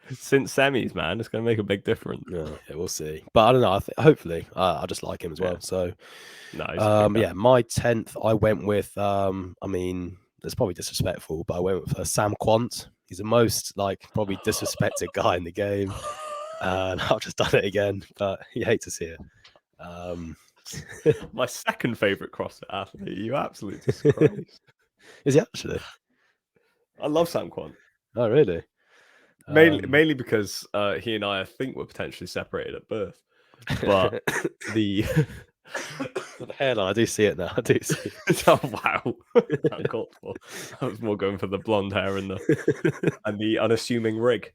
Since semis, man, it's going to make a big difference. Yeah, we'll see. But I don't know. Hopefully, I just like him as well. So, yeah, my 10th, I went with. I mean, it's probably disrespectful, but I went with Sam Quant. He's the most probably disrespected guy in the game, and I've just done it again. But you hate to see it. My second favorite CrossFit athlete. You absolute disgrace. Is he actually? I love Sam Quant. Oh, really? Mainly because he and I think, were potentially separated at birth. But The hairline, I do see it now. I do see Oh wow, uncalled for. I was more going for the blonde hair and the unassuming rig.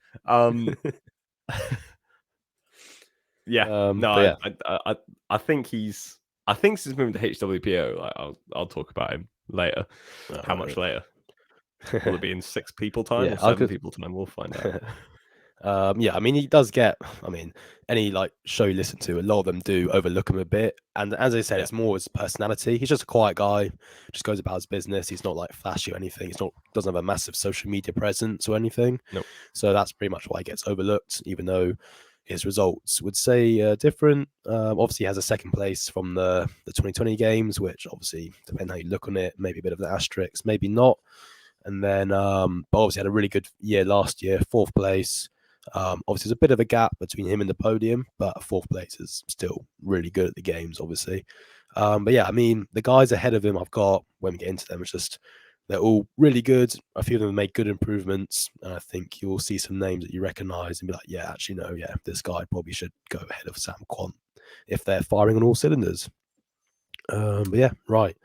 Yeah, no, but yeah, I think he's. I think since moving to HWPO, like I'll talk about him later. How much later? Will it be in 6 people time yeah, or I 7 could. people time? We'll find out. Yeah, I mean, he does get. I mean, any like show you listen to, a lot of them do overlook him a bit. And as I said, Yeah, it's more his personality. He's just a quiet guy, just goes about his business. He's not like flashy or anything. He's not doesn't have a massive social media presence or anything. nope. So that's pretty much why he gets overlooked, even though his results would say different. Obviously, he has a second place from the 2020 games, which obviously, depending how you look on it, maybe a bit of an asterisk, maybe not. And then, but obviously had a really good year last year, fourth place. Obviously, there's a bit of a gap between him and the podium, but fourth place is still really good at the games, obviously. But yeah, I mean, the guys ahead of him, I've got when we get into them, it's just they're all really good. A few of them have made good improvements, and I think you'll see some names that you recognise and be like, yeah, actually, no, yeah, this guy probably should go ahead of Sam Quant if they're firing on all cylinders. But yeah, right.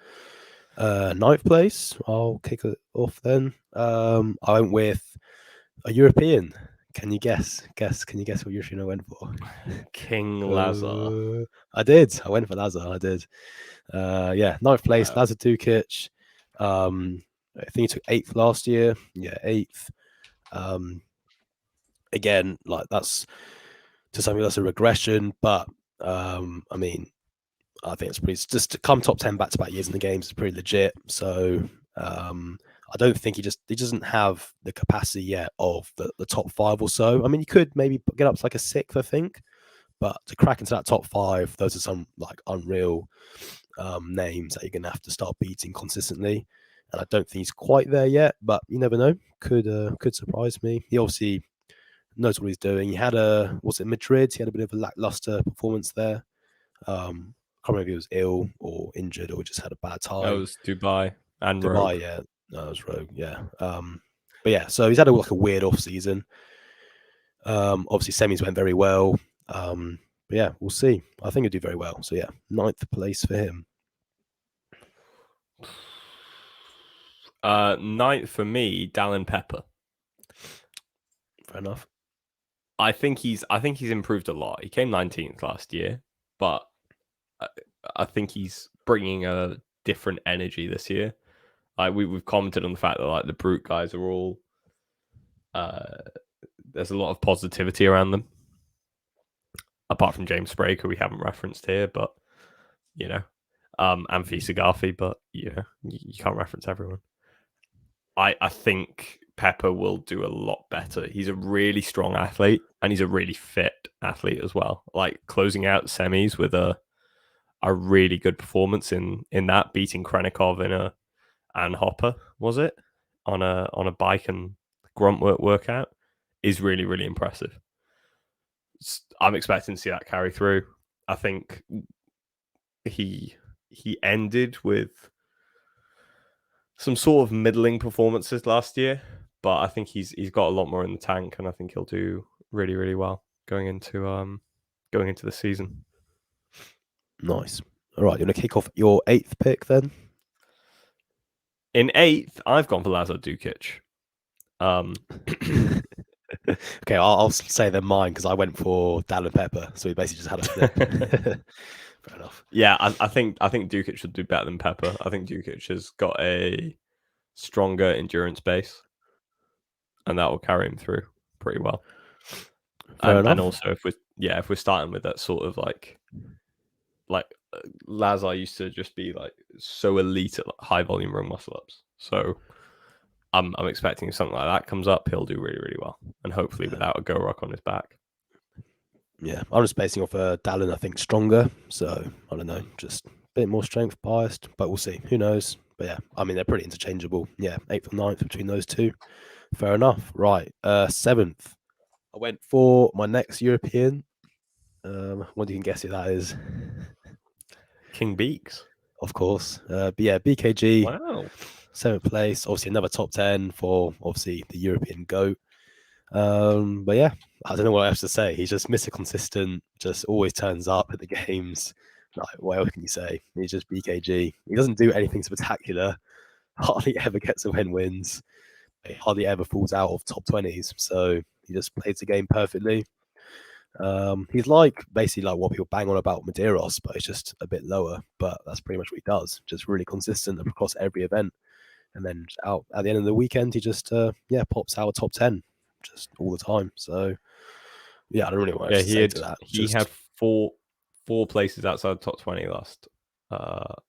Ninth place, I'll kick it off then. I went with a European. Can you guess? Can you guess what European I went for? King Lazar. I did. I went for Lazar. I did. Yeah, ninth place, Wow. Lazar Dukic. I think he took eighth last year. Yeah, eighth. Um, again, like that's to some people that's a regression, but I mean, I think it's pretty just to come top 10 back-to-back years in the games is pretty legit. So I don't think he doesn't have the capacity yet of the top 5 or so. I mean, he could maybe get up to like a 6th, I think, but to crack into that top 5, those are some like unreal names that you're gonna have to start beating consistently. And I don't think he's quite there yet, but you never know. Could surprise me. He obviously knows what he's doing. He had was it Madrid? He had a bit of a lackluster performance there. I can't remember if he was ill or injured or just had a bad That time. was Dubai and Rogue. Dubai, yeah, no, it was Rogue, yeah. But yeah, so he's had like a weird off season. Obviously semis went very well. But yeah, we'll see. I think he'll do very well. So yeah, ninth place for him. Ninth for me, Dallin Pepper. Fair enough. I think he's improved a lot. He came 19th last year, but I think he's bringing a different energy this year. Like we've commented on the fact that like the brute guys are all there's a lot of positivity around them. Apart from James Sprague, who we haven't referenced here, but you know, and Fisa Garfi, but you can't reference everyone. I think Pepper will do a lot better. He's a really strong athlete and he's a really fit athlete as well. Like closing out semis with a really good performance in that, beating Krenikov and Hopper, was it? On a bike and grunt workout is really, really impressive. I'm expecting to see that carry through. I think he ended with some sort of middling performances last year, but I think he's got a lot more in the tank, and I think he'll do really, really well going into the season. Nice. All right, you want to kick off your 8th pick then? In 8th, I've gone for Lazar Dukic. Okay, I'll say they're mine because I went for Dallin Pepper, so we basically just had a flip. Fair enough. Yeah, I think Dukic should do better than Pepper. I think Dukic has got a stronger endurance base, and that will carry him through pretty well. Fair And enough. also if we're starting with that sort of like Lazar used to just be like so elite at high volume row muscle ups. So I'm expecting if something like that comes up, he'll do really, really well, and hopefully without a go rock on his back. Yeah, I'm just basing off Dallin, I think, stronger. So I don't know, just a bit more strength biased, but we'll see. Who knows? But yeah, I mean, they're pretty interchangeable. Yeah, 8th or 9th between those two. Fair enough. Right. 7th. I went for my next European. What do you can guess who that is? King Beaks. Of course. But yeah, BKG. Wow. 7th place. Obviously, another top 10 for obviously the European GOAT. But yeah, I don't know what else to say. He's just Mr. Consistent, just always turns up at the games. Like, what else can you say? He's just BKG. He doesn't do anything spectacular. Hardly ever gets a wins. He hardly ever falls out of top 20s. So he just plays the game perfectly. He's like basically like what people bang on about Medeiros, but it's just a bit lower. But that's pretty much what he does. Just really consistent across every event. And then out at the end of the weekend, he just pops out a top 10 just all the time. So yeah, I don't really want to say to that. He had four places outside the top 20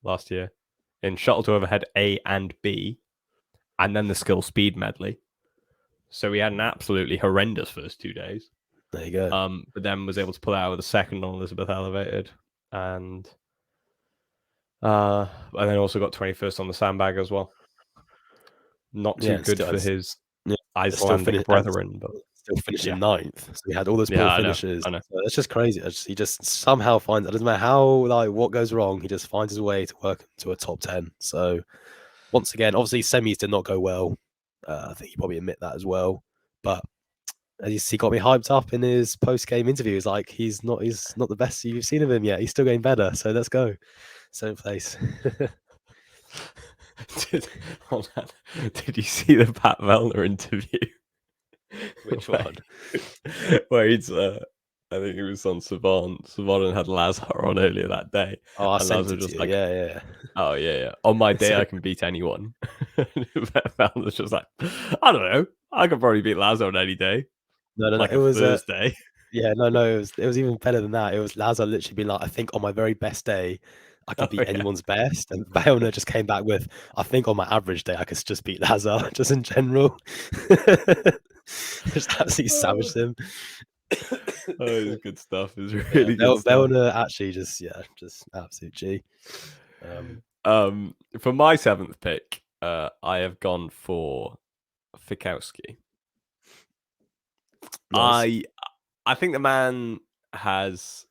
last year in shuttle to overhead A and B, and then the skill speed medley. So he had an absolutely horrendous first 2 days. There you go. But then was able to pull out with a second on Elizabeth Elevated, and then also got 21st on the sandbag as well. Not too good for his Icelandic brethren, but still finishing ninth. So he had all those poor finishes. I know. So it's just crazy. He just somehow finds it. Doesn't matter how what goes wrong, he just finds his way to work into a top 10. So once again, obviously semis did not go well. I think you probably admit that as well. But he got me hyped up in his post-game interviews. Like he's not the best you've seen of him yet. He's still getting better. So let's go. Seventh place. Did you see the Pat Vellner interview? Which one? Where he's I think he was on Savant. Savant had Lazar on earlier that day. Oh, I sent it to you. Yeah. Oh yeah. On my day, I can beat anyone. Vellner's just like, I don't know. I could probably beat Lazar on any day. No. Like it was Thursday. Yeah, no. It was even better than that. It was Lazar literally being like, I think on my very best day, I could beat anyone's best. And Vellner just came back with, I think on my average day, I could just beat Lazar, just in general. Just absolutely savaged him. It's good stuff. It's really good stuff. Vellner actually just absolute G. For my seventh pick, I have gone for Fikowski. Nice. I think the man has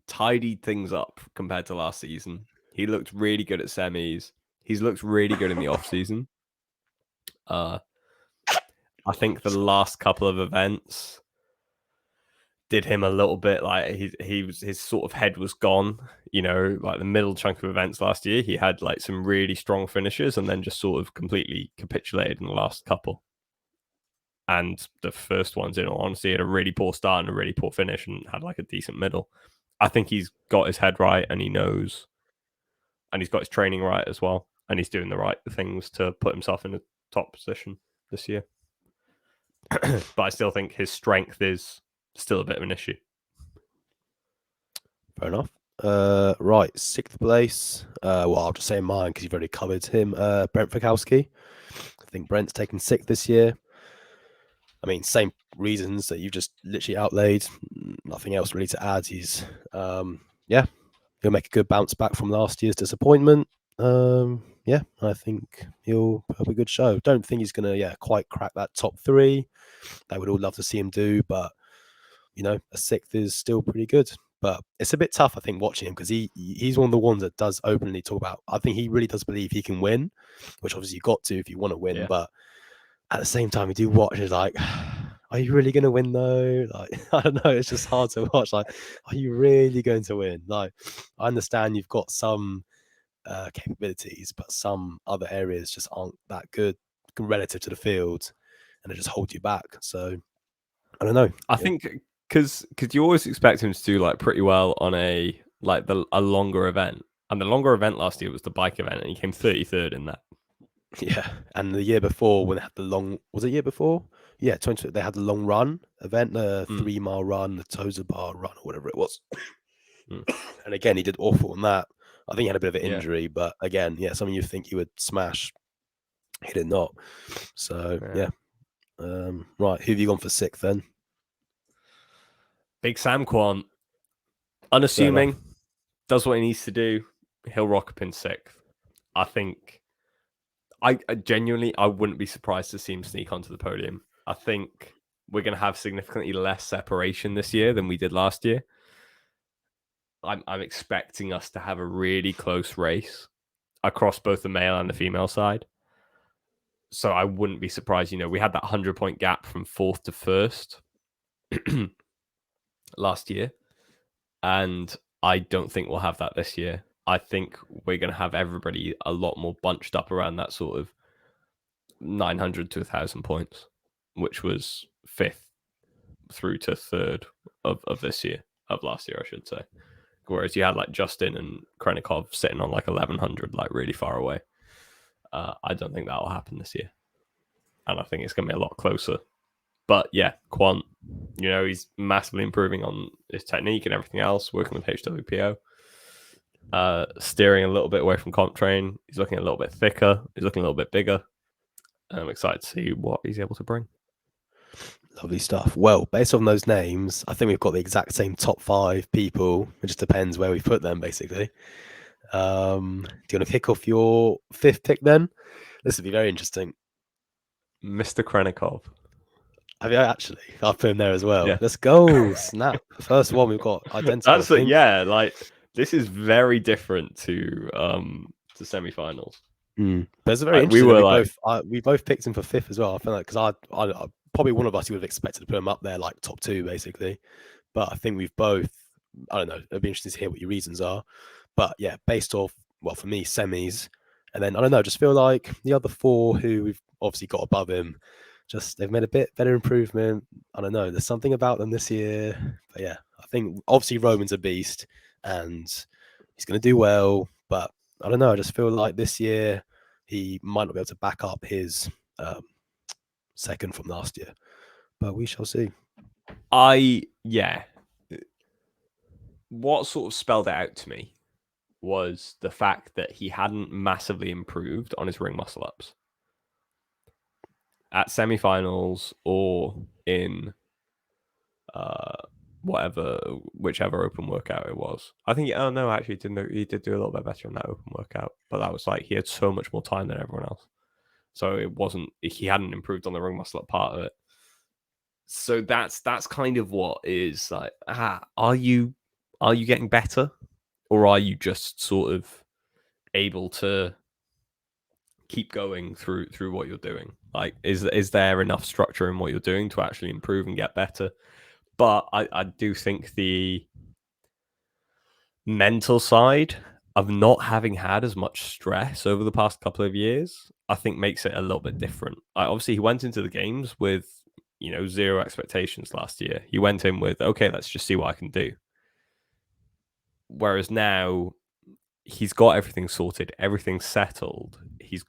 tidied things up compared to last season. He looked really good at semis. He's looked really good in the off season. I think the last couple of events did him a little bit like his sort of head was gone. You know, like the middle chunk of events last year, he had like some really strong finishes and then just sort of completely capitulated in the last couple. And the first ones, in all honesty, had a really poor start and a really poor finish and had like a decent middle. I think he's got his head right and he knows, and he's got his training right as well. And he's doing the right things to put himself in a top position this year. But I still think his strength is still a bit of an issue. Fair enough. Right, sixth place. Well, I'll just say mine because you've already covered him. Brent Fikowski. I think Brent's taken sixth this year. I mean, same reasons that you've just literally outlaid. Nothing else really to add. He's, he'll make a good bounce back from last year's disappointment. I think he'll have a good show. Don't think he's gonna, quite crack that top three. They would all love to see him do, but a sixth is still pretty good. But it's a bit tough, I think, watching him because he's one of the ones that does openly talk about. I think he really does believe he can win, which obviously you've got to if you want to win. Yeah. But at the same time, you do watch. It's like, are you really going to win though? Like, I don't know. It's just hard to watch. Like, are you really going to win? Like, I understand you've got some capabilities, but some other areas just aren't that good relative to the field, and it just holds you back. So, I don't know. I think because you always expect him to do like pretty well on a longer event, and the longer event last year was the bike event, and he came 33rd in that. Yeah, and the year before when they had the long, was it year before? Yeah, 20. They had the long run event, the 3 mile run, the Tozer Bar run, or whatever it was. And again, he did awful on that. I think he had a bit of an injury, but again, something you think he would smash, he did not. So right, who have you gone for sixth then? Big Sam Kwan, unassuming, does what he needs to do. He'll rock up in sixth. I think. I genuinely, I wouldn't be surprised to see him sneak onto the podium. I think we're going to have significantly less separation this year than we did last year. I'm expecting us to have a really close race across both the male and the female side. So I wouldn't be surprised. We had that 100-point gap from fourth to first last year. And I don't think we'll have that this year. I think we're going to have everybody a lot more bunched up around that sort of 900 to 1,000 points, which was 5th through to 3rd of this year, of last year, I should say. Whereas you had like Justin and Krennikov sitting on like 1,100, like really far away. I don't think that will happen this year. And I think it's going to be a lot closer. But yeah, Quant, he's massively improving on his technique and everything else, working with HWPO. Steering a little bit away from comp train. He's looking a little bit thicker. He's looking a little bit bigger. I'm excited to see what he's able to bring. Lovely stuff. Well, based on those names, I think we've got the exact same top 5 people. It just depends where we put them, basically. Do you want to kick off your 5th pick then? This would be very interesting. Mr. Krennikov. Have you actually? I'll put him there as well. Yeah. Let's go. Snap. The first one we've got identical. This is very different to semi-finals. But it's very interesting. We both picked him for 5th as well. I feel like because I probably one of us you would have expected to put him up there like top 2 basically, but I think we've both. I don't know. It'd be interesting to hear what your reasons are. But yeah, based off for me semis, and then I don't know. Just feel like the other 4 who we've obviously got above him, just they've made a bit better improvement. I don't know. There's something about them this year. But yeah, I think obviously Roman's a beast and he's going to do well. But I don't know. I just feel like this year he might not be able to back up his 2nd from last year. But we shall see. What sort of spelled it out to me was the fact that he hadn't massively improved on his ring muscle ups at semi-finals or in whichever open workout it was. I think he did do a little bit better in that open workout, but that was like he had so much more time than everyone else, so he hadn't improved on the ring muscle up part of it. So that's kind of what is like. Are you getting better, or are you just sort of able to keep going through what you're doing? Like, is there enough structure in what you're doing to actually improve and get better? But I do think the mental side of not having had as much stress over the past couple of years, I think makes it a little bit different. Obviously, he went into the games with, 0 expectations last year. He went in with, okay, let's just see what I can do. Whereas now he's got everything sorted, everything's settled. He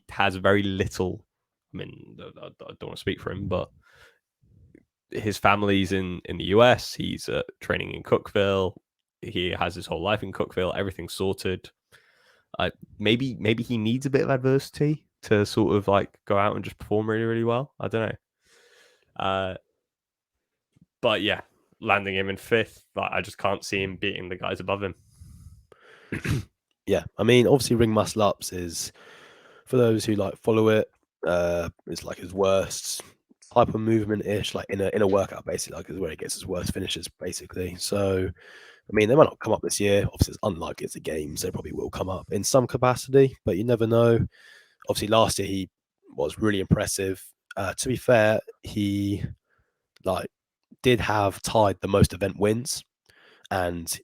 has very little. I mean, I don't want to speak for him, but his family's in the US. He's training in Cookeville. He has his whole life in Cookeville. Everything's sorted. Maybe he needs a bit of adversity to sort of like go out and just perform really, really well. I don't know. But yeah, landing him in 5th, I just can't see him beating the guys above him. Yeah, I mean, obviously, ring muscle ups is, for those who like follow it, it's like his worst type of movement ish, like in a workout, basically, like is where he gets his worst finishes, basically. So, I mean, they might not come up this year. Obviously, it's unlikely it's the games. They probably will come up in some capacity, but you never know. Obviously, last year he was really impressive. To be fair, he did have tied the most event wins, and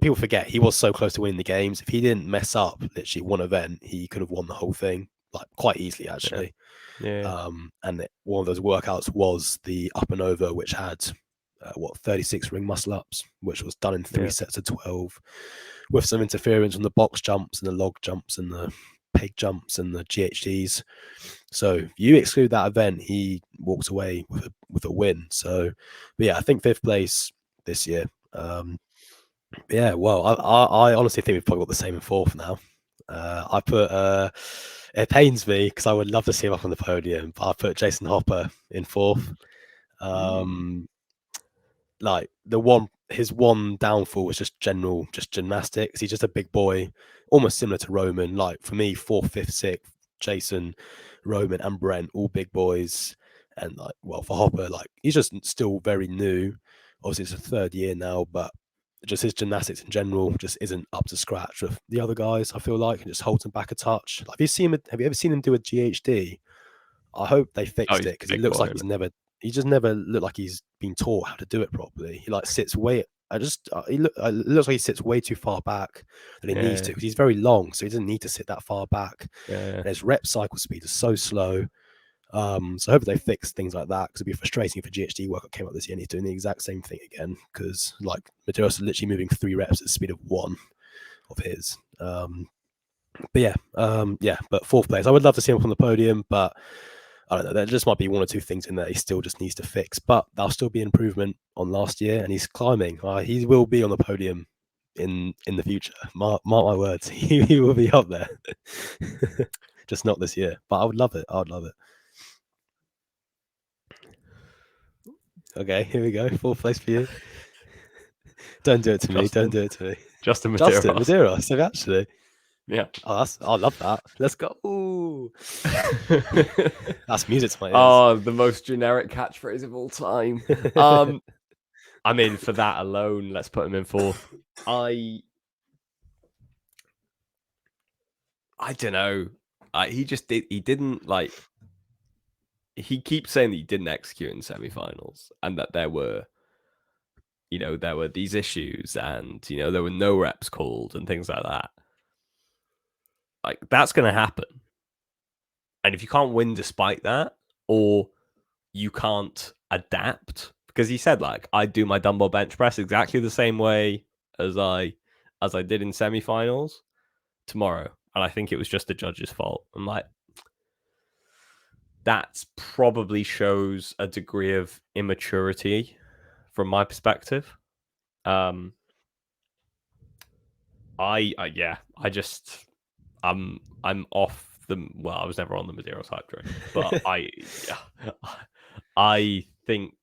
people forget he was so close to winning the games. If he didn't mess up literally one event, he could have won the whole thing, like quite easily actually. Yeah. And one of those workouts was the up and over, which had 36 ring muscle ups, which was done in 3 sets of 12, with some interference on the box jumps and the log jumps and the peg jumps and the GHDs. So if you exclude that event, he walked away with a win. So, but yeah, I think 5th place this year. Yeah, well, I honestly think we've probably got the same in 4th now. I put it pains me because I would love to see him up on the podium, but I put Jason Hopper in 4th. Like his one downfall was just gymnastics. He's just a big boy, almost similar to Roman. Like for me, 4th, 5th, 6th, Jason, Roman, and Brent, all big boys. And for Hopper, he's just still very new. Obviously, it's a 3rd year now, but just his gymnastics in general just isn't up to scratch with the other guys. I feel like, and just holds him back a touch. Have you ever seen him do a GHD? I hope they fixed it because it looks like he just never looked like he's been taught how to do it properly. He sits way it looks like he sits way too far back than he needs to, because he's very long, so he doesn't need to sit that far back. Yeah. And his rep cycle speed is so slow. So hopefully they fix things like that, because it'd be frustrating if a GHD workout came up this year and he's doing the exact same thing again, because like Medeiros is literally moving 3 reps at the speed of 1 of his. But but fourth place. I would love to see him up on the podium, but I don't know. There just might be 1 or 2 things in there he still just needs to fix. But that'll still be an improvement on last year, and he's climbing. He will be on the podium in the future. Mark my words. He will be up there. Just not this year. But I would love it. I would love it. Okay, here we go. 4th place for you. Don't do it to me. Don't do it to me. Justin Medeiros. So actually. Yeah. Oh, I love that. Let's go. Ooh. That's music to my ears. Oh, the most generic catchphrase of all time. I mean, for that alone, let's put him in 4th. I don't know. He didn't like. He keeps saying that he didn't execute in semifinals, and that there were these issues, and there were no reps called and things like that. Like, that's going to happen. And if you can't win despite that, or you can't adapt, because he said, like, I do my dumbbell bench press exactly the same way as I did in semifinals tomorrow, and I think it was just the judge's fault. I'm like, that probably shows a degree of immaturity from my perspective. I'm off the. Well, I was never on the Medeiros hype train, but I think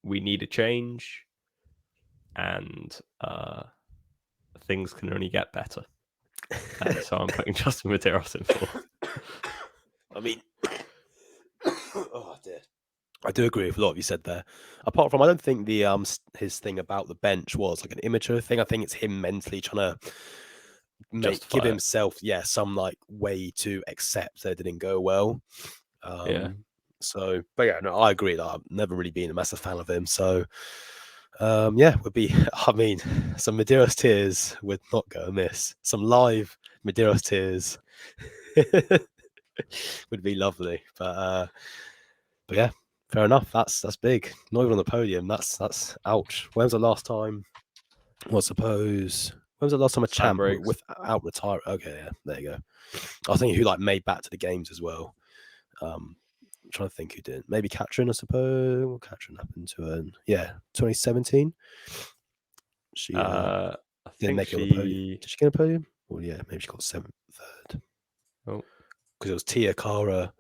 we need a change, and things can only get better. And so I'm putting Justin Medeiros in 4th. I mean, oh dear. I do agree with a lot you said there. Apart from, I don't think the his thing about the bench was like an immature thing. I think it's him mentally trying to give himself some like way to accept that it didn't go well. So, but yeah, no, I agree that I've never really been a massive fan of him. So, would be. I mean, some Medeiros tears would not go amiss. Some live Medeiros tears would be lovely. But yeah. Fair enough. That's big. Not even on the podium. That's ouch. When was the last time? When was the last time a champ without retire? Okay, yeah, there you go. I was thinking who like made back to the games as well. I'm trying to think who did. Maybe Katrin, I suppose. What Katrin happened to her? 2017. She didn't make it on the podium. Did she get a podium? Well, yeah, maybe she got 7th, 3rd. Oh, because it was Tia Cara.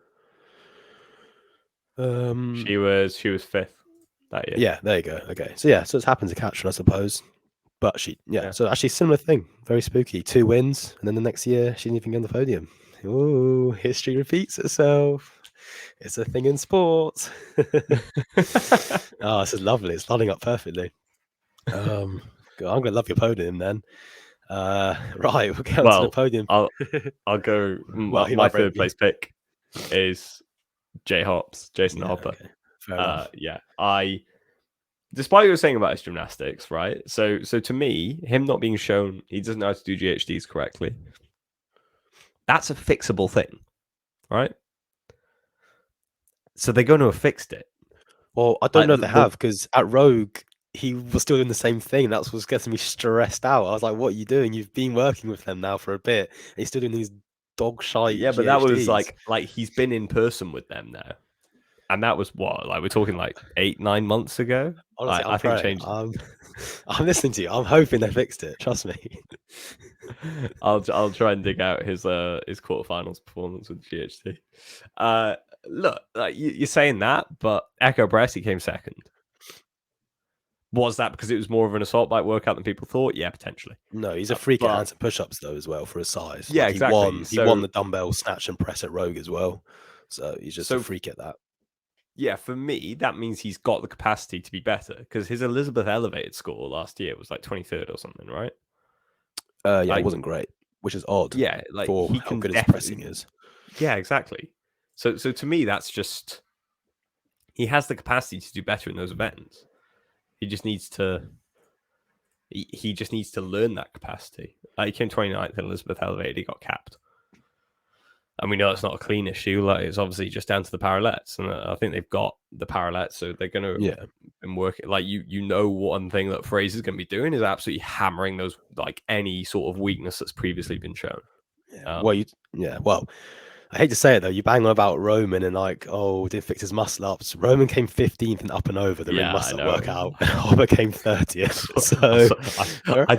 She was 5th that year. Yeah, there you go. Okay, so it's happened to Katrin, I suppose. But so actually similar thing. Very spooky. 2 wins, and then the next year she didn't even get on the podium. Ooh, history repeats itself. It's a thing in sports. Oh, this is lovely. It's lining up perfectly. I'm gonna love your podium then. Right, we'll get onto the podium. I'll go. My 3rd place pick is Jason Hopper. Okay. Fair enough. Despite what you were saying about his gymnastics, right? So to me, him not being shown he doesn't know how to do GHDs correctly, that's a fixable thing, right? So they're going to have fixed it. Well, I don't know if they have, because at Rogue, he was still doing the same thing. That's what's getting me stressed out. I was like, what are you doing? You've been working with them now for a bit, and you're still doing these dog shite Yeah, but GHDs. That was like he's been in person with them now. And that was what? Like, we're talking like 8-9 months ago? Honestly, I think changed. I'm listening to you. I'm hoping they fixed it. Trust me. I'll try and dig out his quarterfinals performance with GHD. Look, like you're saying that, but Echo Bressy came 2nd. Was that because it was more of an assault bike workout than people thought? Yeah, potentially. No, he's a freak at hands and push-ups though as well for his size. Yeah, like, exactly. He won the dumbbell snatch and press at Rogue as well. So he's just a freak at that. Yeah, for me, that means he's got the capacity to be better, because his Elizabeth elevated score last year was like 23rd or something, right? It wasn't great, which is odd. Yeah, like for how good his pressing is. Yeah, exactly. So to me, that's just, he has the capacity to do better in those events. He just needs to he just needs to learn that capacity. He came 29th in Elizabeth Elevated, he got capped. And we know it's not a clean issue. Like, it's obviously just down to the parallettes, and I think they've got the parallettes, so they're going to and work it. Like, you know, one thing that Fraser's going to be doing is absolutely hammering those, like, any sort of weakness that's previously been shown. Well, I hate to say it though, you bang on about Roman and like, oh, didn't fix his muscle ups. Roman came 15th in up and over the ring muscle up workout, and Hobber came 30th. I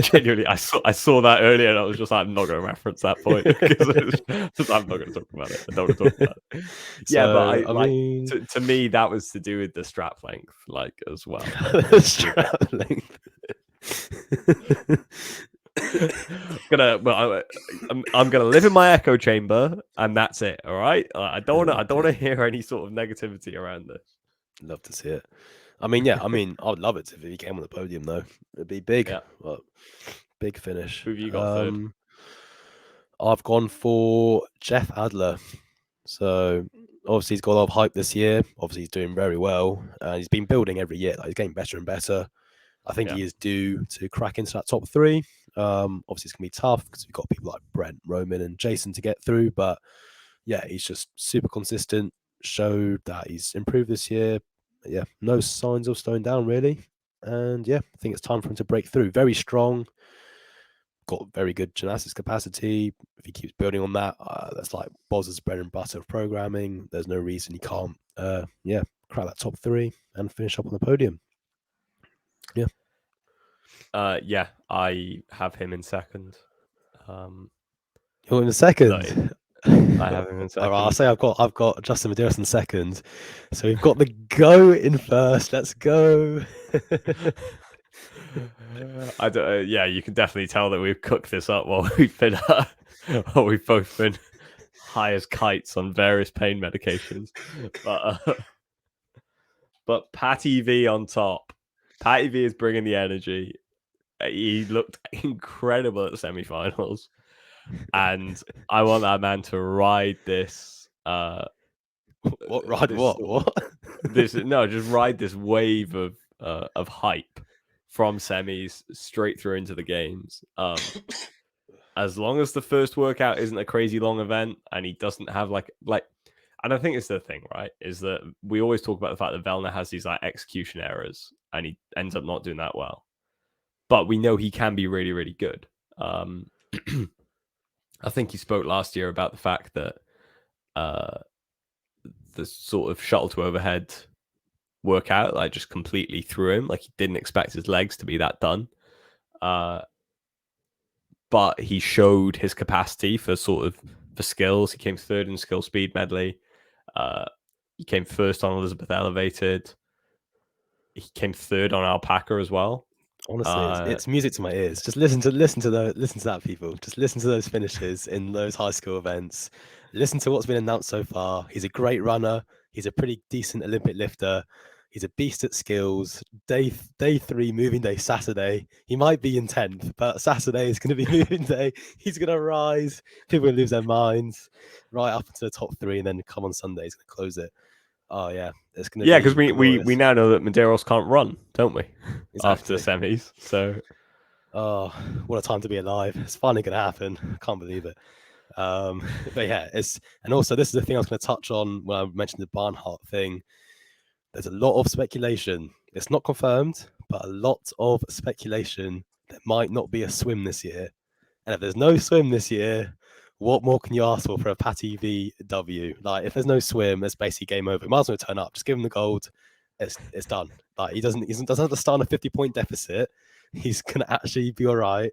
genuinely, I saw that earlier, and I was just like, I'm not going to reference that point because I'm not going to talk about it. I don't want to talk about it. But I mean, to me, that was to do with the strap length, like, as well. The strap length. I'm gonna live in my echo chamber, and that's it. All right. I don't want to hear any sort of negativity around this. Love to see it. I mean, I would love it if he came on the podium though. It'd be big. Yeah. Well, big finish. Who have you got third? I've gone for Jeff Adler. So obviously he's got a lot of hype this year. Obviously he's doing very well. He's been building every year. Like, he's getting better and better. I think he is due to crack into that top 3. Obviously it's gonna be tough because we've got people like Brent, Roman, and Jason to get through. But yeah, he's just super consistent. Showed that he's improved this year. Yeah, no signs of slowing down really. And yeah, I think it's time for him to break through. Very strong. Got very good gymnastics capacity. If he keeps building on that, that's like Boz's bread and butter of programming. There's no reason he can't crack that top 3 and finish up on the podium. Yeah, I have him in second. You're in the second. I have him in second. All right, I'll say I've got Justin Medeiros in second. So we've got the go in first. Let's go. Yeah, you can definitely tell that we've cooked this up while we've both been high as kites on various pain medications. But Patty V on top. Patty V is bringing the energy. He looked incredible at the semi-finals, and I want that man to ride this. What? Just ride this wave of hype from semis straight through into the games. As long as the first workout isn't a crazy long event, and he doesn't have like, and I think it's the thing, right? Is that we always talk about the fact that Vellner has these like execution errors, and he ends up not doing that well. But we know he can be really, really good. I think he spoke last year about the fact that the sort of shuttle to overhead workout, like, just completely threw him. Like, he didn't expect his legs to be that done. But he showed his capacity for skills. He came third in skill speed medley. He came first on Elizabeth Elevated. He came third on Alpaca as well. Honestly, it's music to my ears. Just listen to that, people. Just listen to those finishes in those high school events. Listen to what's been announced so far. He's a great runner. He's a pretty decent Olympic lifter. He's a beast at skills. Day 3, moving day, Saturday. He might be in 10th, but Saturday is going to be moving day. He's going to rise. People are going to lose their minds right up into the top 3, and then come on Sunday, he's going to close it. Oh yeah, it's going to. Yeah, because we now know that Medeiros can't run, don't we? Exactly. After semis, so. Oh, what a time to be alive! It's finally going to happen. I can't believe it. But yeah, and also this is the thing I was going to touch on when I mentioned the Barnhart thing. There's a lot of speculation. It's not confirmed, but a lot of speculation there might not be a swim this year. And if there's no swim this year, what more can you ask for a Patty V W? Like, if there's no swim, it's basically game over. Might as well turn up. Just give him the gold. It's done. Like, he doesn't have to start on a 50-point deficit. He's gonna actually be all right,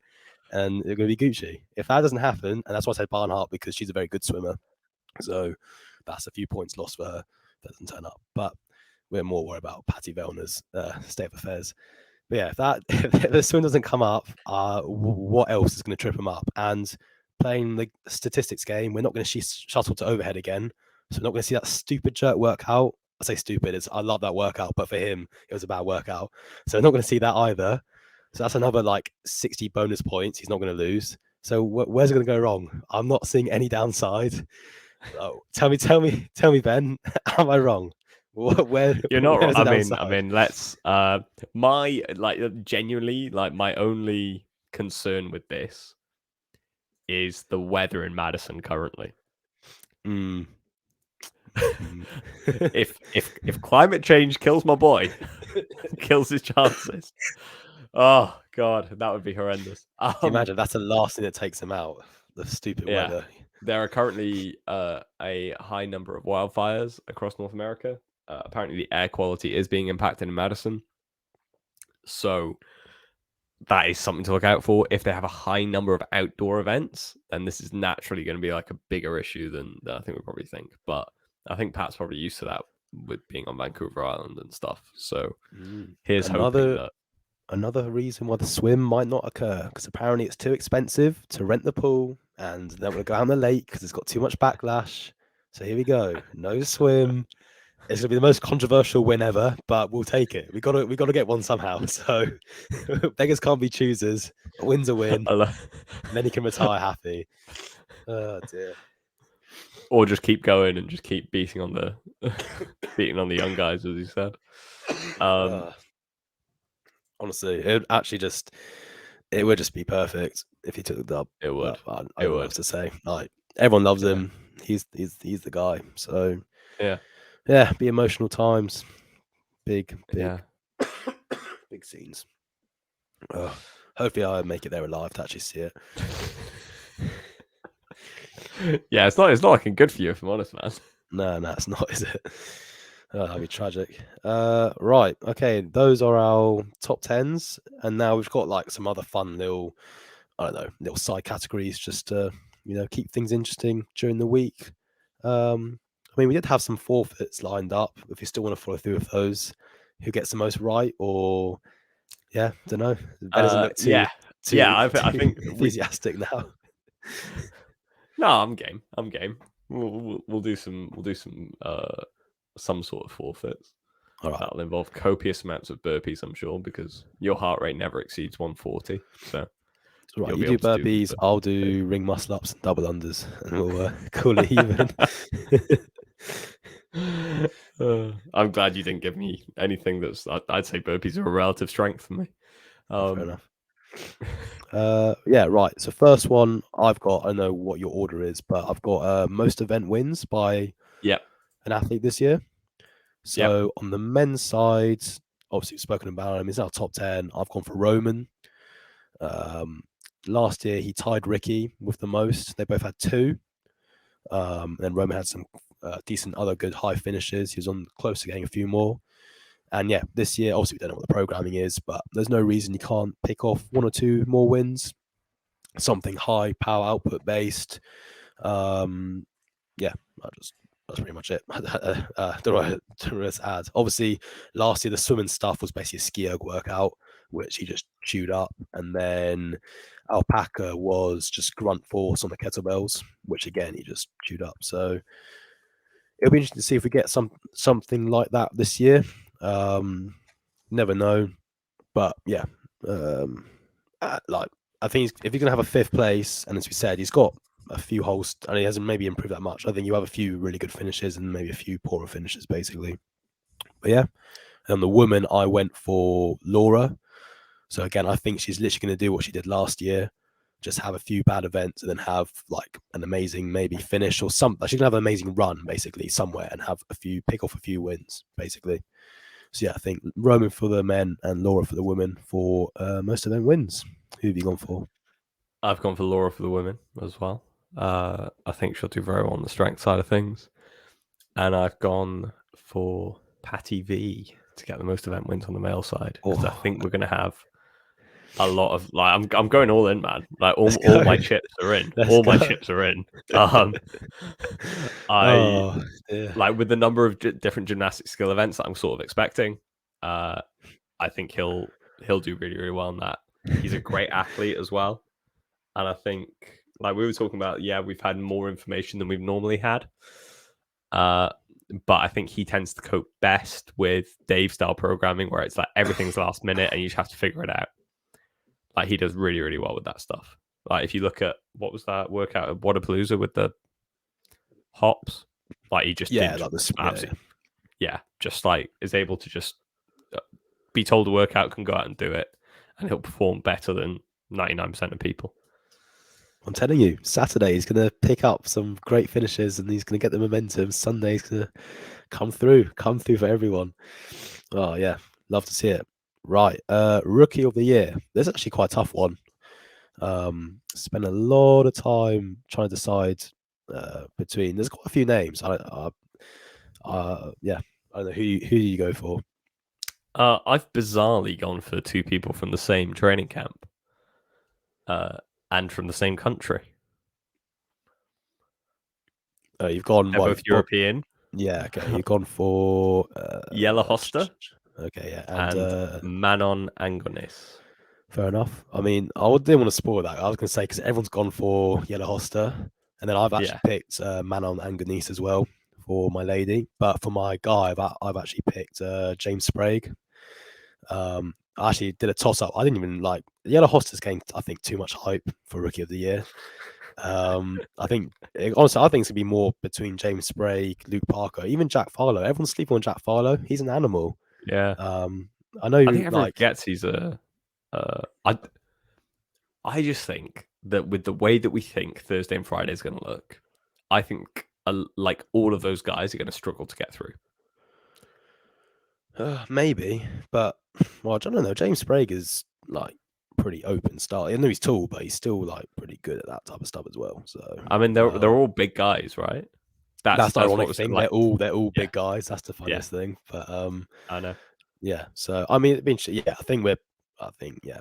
and it's gonna be Gucci. If that doesn't happen, and that's why I said Barnhart, because she's a very good swimmer. So that's a few points lost for her if that doesn't turn up. But we're more worried about Patty Vellner's state of affairs. But yeah, if the swim doesn't come up, what else is going to trip him up? And playing the statistics game, we're not going to see shuttle to overhead again. So we're not going to see that stupid jerk workout. I say stupid. I love that workout, but for him, it was a bad workout. So we're not going to see that either. So that's another like 60 bonus points he's not going to lose. So where's it going to go wrong? I'm not seeing any downside. Oh, tell me, Ben, am I wrong? Where You're not wrong. where's the downside? Let's my genuinely my only concern with this is the weather in Madison currently. Mm. Mm. If climate change kills my boy, kills his chances. Oh god, that would be horrendous. Can you imagine? That's the last thing that takes them out. The stupid Yeah. weather. There are currently a high number of wildfires across North America. Apparently, the air quality is being impacted in Madison. So that is something to look out for. If they have a high number of outdoor events, then this is naturally going to be like a bigger issue than I think we probably think. But I think Pat's probably used to that with being on Vancouver Island and stuff. So here's hoping that. Another reason why the swim might not occur, because apparently it's too expensive to rent the pool and they don't want to go out on the lake because it's got too much backlash. So here we go. No swim. It's gonna be the most controversial win ever, but we'll take it. We gotta get one somehow. So beggars can't be choosers. A win's a win. And then he can retire happy. Oh dear. Or just keep going and just keep beating on the young guys, as you said. Honestly, it would just be perfect if he took the dub. It would. I don't know what to say. Like everyone loves him. He's the guy. So yeah, be emotional times. Big big scenes. Hopefully I make it there alive to actually see it. Yeah, it's not looking good for you, if I'm honest, man. No, it's not, is it? That'd be tragic. Right, okay, those are our top 10s, and now we've got like some other fun little, I don't know, little side categories just to, keep things interesting during the week. I mean, we did have some forfeits lined up. If you still want to follow through with those, who gets the most right, or don't know. Ben doesn't look too I think enthusiastic now. No, I'm game. We'll do some sort of forfeits. All right. That'll involve copious amounts of burpees, I'm sure, because your heart rate never exceeds 140. So right, you do burpees, I'll do ring muscle ups and double unders, and we'll call it even. I'm glad you didn't give me anything that's. I'd say burpees are a relative strength for me. Fair enough. Right. So first one I've got. I don't know what your order is, but I've got most event wins by an athlete this year. So on the men's side, obviously we've spoken about him. He's now top 10. I've gone for Roman. Last year he tied Ricky with the most. They both had 2. Then Roman had some decent other good high finishes. He was on close to getting a few more. And yeah, this year, obviously we don't know what the programming is, but there's no reason you can't pick off 1 or 2 more wins. Something high power output based. That's pretty much it. To add. Obviously, last year the swimming stuff was basically a ski erg workout, which he just chewed up, and then alpaca was just grunt force on the kettlebells, which again he just chewed up. So it'll be interesting to see if we get something like that this year. Never know, but yeah, I think if you're gonna have a 5th place, and as we said, he's got a few holes, and he hasn't maybe improved that much. I think you have a few really good finishes and maybe a few poorer finishes, basically. But yeah, and the woman, I went for Laura. So again, I think she's literally going to do what she did last year, just have a few bad events and then have like an amazing maybe finish or something. She's going to have an amazing run basically somewhere and have pick off a few wins basically. So yeah, I think Roman for the men and Laura for the women for most event wins. Who have you gone for? I've gone for Laura for the women as well. I think she'll do very well on the strength side of things. And I've gone for Patty V to get the most event wins on the male side. Because I think we're going to have a lot of I'm going all in, man. Like all my chips are in. My chips are in. Like with the number of different gymnastic skill events that I'm sort of expecting, I think he'll do really, really well in that. He's a great athlete as well. And I think, like we were talking about, we've had more information than we've normally had. But I think he tends to cope best with Dave-style programming, where it's like everything's last minute and you just have to figure it out. Like he does really, really well with that stuff. Like if you look at what was that workout at Wadapalooza with the hops, like he just like the just like is able to just be told to work out, can go out and do it, and he'll perform better than 99% of people. I'm telling you, Saturday he's going to pick up some great finishes and he's going to get the momentum. Sunday's going to come through for everyone. Oh, yeah. Love to see it. Right. Rookie of the year. This is actually quite a tough one. Spent a lot of time trying to decide between. There's quite a few names. Yeah. I don't know who you go for. I've bizarrely gone for two people from the same training camp. And from the same country. You've gone. They're both European. Yeah, okay. You've gone for Jelle Hoster. Okay, yeah, and Manon Angonis. Fair enough. I mean, I didn't want to spoil that. I was going to say because everyone's gone for Jelle Hoster, and then I've actually picked Manon Angonis as well for my lady. But for my guy, I've actually picked James Sprague. I actually did a toss up. I didn't even like Jelle Hoster's getting, I think, too much hype for Rookie of the Year. I think honestly, I think it's gonna be more between James Sprague, Luke Parker, even Jack Farlow. Everyone's sleeping on Jack Farlow. He's an animal. Yeah. I know. I think everyone forgets he's a. I just think that with the way that we think Thursday and Friday is going to look, I think like all of those guys are going to struggle to get through. Maybe, but well, I don't know. James Sprague is like pretty open style. I know he's tall, but he's still like pretty good at that type of stuff as well. So I mean, they're all big guys, right? That's the ironic thing. Like, they're all big guys. That's the funniest thing. But I know. Yeah. So I mean, I think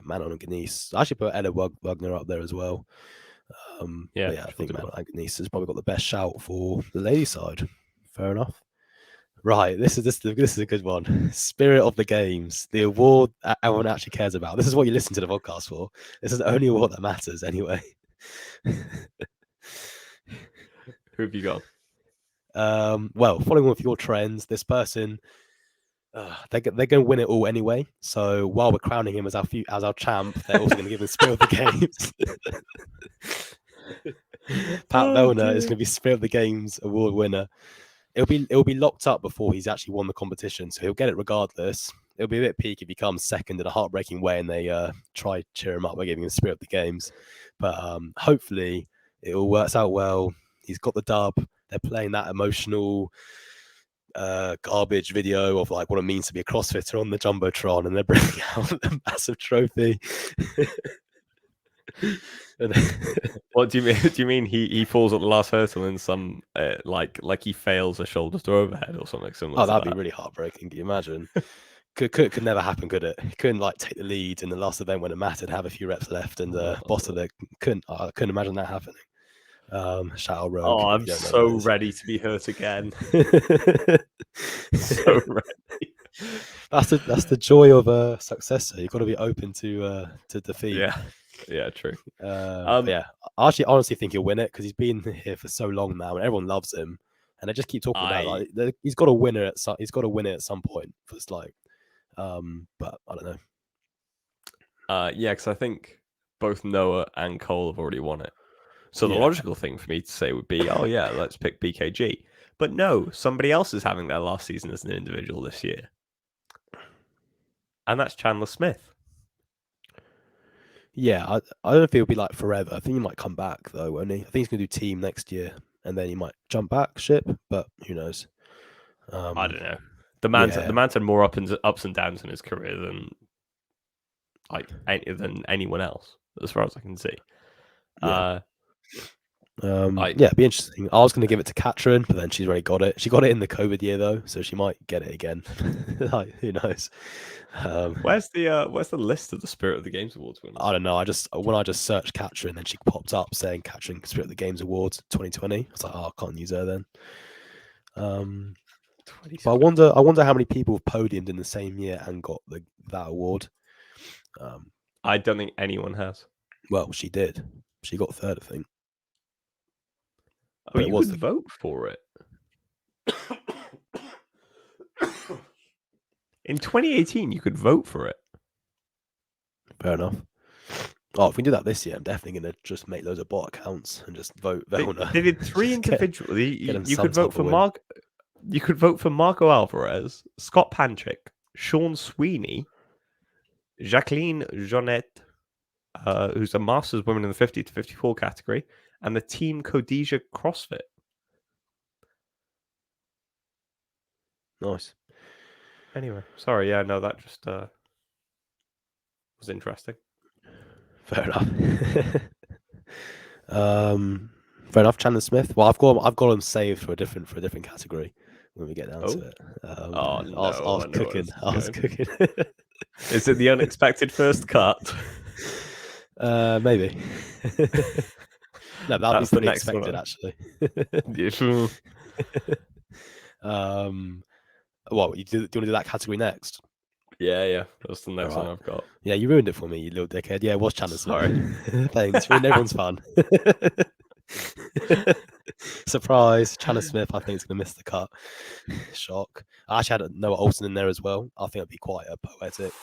Manon and Ganesh. I actually put Ella Wagner up there as well. I think Manon and Ganesh has probably got the best shout for the ladies' side. Fair enough. Right, this is a good one. Spirit of the Games, the award everyone actually cares about. This is what you listen to the podcast for. This is the only award that matters, anyway. Who have you got? Well, following with your trends, this person, they're going to win it all anyway. So while we're crowning him as our champ, they're also going to give him Spirit of the Games. Pat Vellner is going to be Spirit of the Games award winner. It'll be locked up before he's actually won the competition, so he'll get it regardless. It'll be a bit peak if he comes second in a heartbreaking way and they try to cheer him up by giving him Spirit of the Games. But hopefully it all works out well. He's got the dub. They're playing that emotional garbage video of like what it means to be a CrossFitter on the Jumbotron, and they're bringing out a massive trophy. What do you mean? Do you mean he falls at the last hurdle in some like he fails a shoulder to overhead or something similar? Oh, that'd be really heartbreaking. Can you imagine? could never happen, could it? He couldn't like take the lead in the last event when it mattered, have a few reps left, and bottle it. I couldn't imagine that happening. Shout out Rogue. Oh, I'm so ready to be hurt again. So ready. That's the joy of a successor. You've got to be open to defeat. Yeah, true. I actually honestly think he'll win it because he's been here for so long now, and everyone loves him. And they just keep talking about like he's got to win it. He's got to win it at some point. It's like, but I don't know. Because I think both Noah and Cole have already won it. So the logical thing for me to say would be, oh yeah, let's pick BKG. But no, somebody else is having their last season as an individual this year, and that's Chandler Smith. Yeah, I don't know if he'll be like forever. I think he might come back though, won't he? I think he's gonna do team next year, and then he might jump back ship. But who knows? I don't know. The man's had more ups and downs in his career than anyone else, as far as I can see. It'd be interesting. I was going to give it to Katrin, but then she's already got it. She got it in the COVID year though, so she might get it again. Like, who knows? Where's the list of the Spirit of the Games Awards winners? I don't know. When I just searched Katrin, then she popped up saying Katrin Spirit of the Games Awards 2020. I was like, I can't use her then. But I wonder how many people have podiumed in the same year and got that award. I don't think anyone has. Well, she did. She got third, I think. Oh, you could vote for it. In 2018, you could vote for it. Fair enough. Oh, if we do that this year, I'm definitely going to just make loads of bot accounts and just vote Vellner. They did 3 individuals. You could vote for You could vote for Marco Alvarez, Scott Panchik, Sean Sweeney, Jacqueline Jeanette, who's a Masters woman in the 50 to 54 category, and the Team Codija CrossFit. Nice. Anyway, sorry, yeah, no, that just was interesting. Fair enough. Fair enough. Chandler Smith. Well, I've got him saved for a different category when we get down to it. Oh no! I was cooking. I was cooking. Is it the unexpected first cut? Maybe. No, that'd be That's the pretty next expected, one. actually. What do you want to do that category next? Yeah. That's the next one Alright. I've got. Yeah, you ruined it for me, you little dickhead. Yeah, it was Chandler Smith. Sorry. Thanks. Ruined everyone's fun. Surprise, Chandler Smith. I think is going to miss the cut. Shock. I actually had Noah Olsen in there as well. I think it'd be quite a poetic.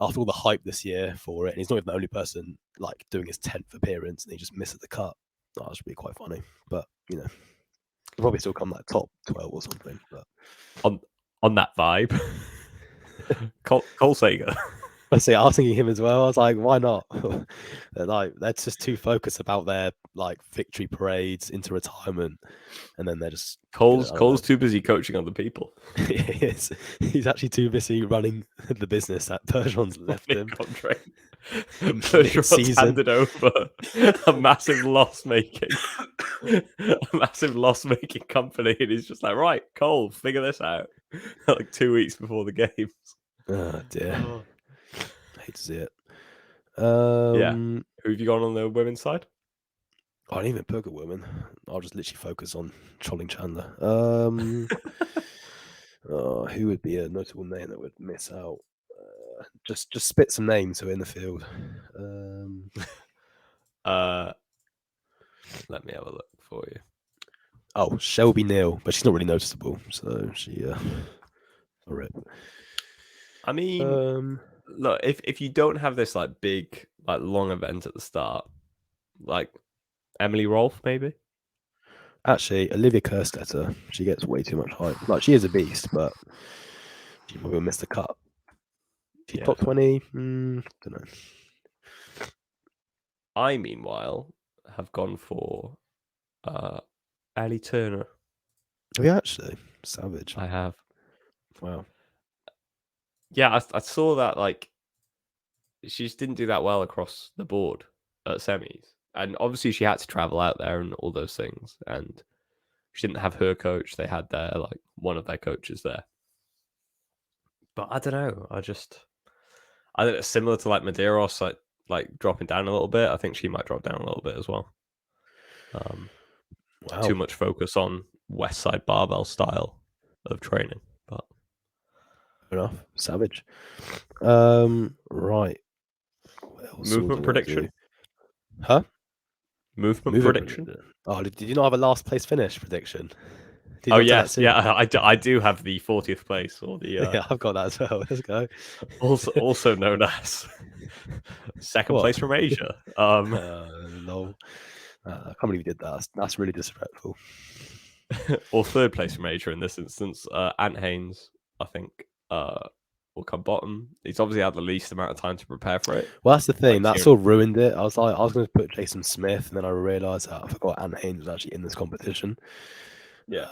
After all the hype this year for it, and he's not even the only person like doing his 10th appearance, and he just misses the cut. That should be quite funny. But you know, he'll probably still come like top 12 or something. But on that vibe, Cole Sager. let's see. I was thinking him as well. I was like, why not? They're just too focused about their like victory parades into retirement, and then they're just Cole's too busy coaching other people. He's actually too busy running the business that Bergeron's left him. Bergeron's handed over a massive loss making company, and he's just like, right, Cole, figure this out. Like 2 weeks before the games. Oh dear. I hate to see it. Yeah. Who have you got on the women's side? I don't even pick a woman. I'll just literally focus on trolling Chandler. Who would be a notable name that would miss out? Just spit some names who are in the field. Let me have a look for you. Oh, Shelby Neal, but she's not really noticeable, so she rip. I mean, look, if you don't have this like big, like long event at the start, like Emily Rolfe, maybe. Actually, Olivia Kerstetter, she gets way too much hype. Like she is a beast, but she probably missed the cut. She's top 20. Don't know. I, meanwhile, have gone for Ali Turner. Have you actually? Savage. I have. Wow. Yeah, I saw that, like, she just didn't do that well across the board at semis. And obviously she had to travel out there and all those things. And she didn't have her coach. They had one of their coaches there. But I don't know. I think it's similar to like Medeiros, like dropping down a little bit. I think she might drop down a little bit as well. Wow. Too much focus on West Side barbell style of training. But fair enough. Savage. Right. Movement prediction? Huh? Movement prediction? Oh, did you not have a last place finish prediction? Oh yes, yeah. I do have the 40th place or the. Yeah, I've got that as well. Let's go. Also known as second place from Asia. No, I can't believe you did that. That's really disrespectful. Or third place from Asia in this instance. Ant Haynes, I think, will come bottom. He's obviously had the least amount of time to prepare for it. Well, that's the thing. That sort of ruined it. I was going to put Jason Smith, and then I realised that I forgot Ant Haynes was actually in this competition. Yeah.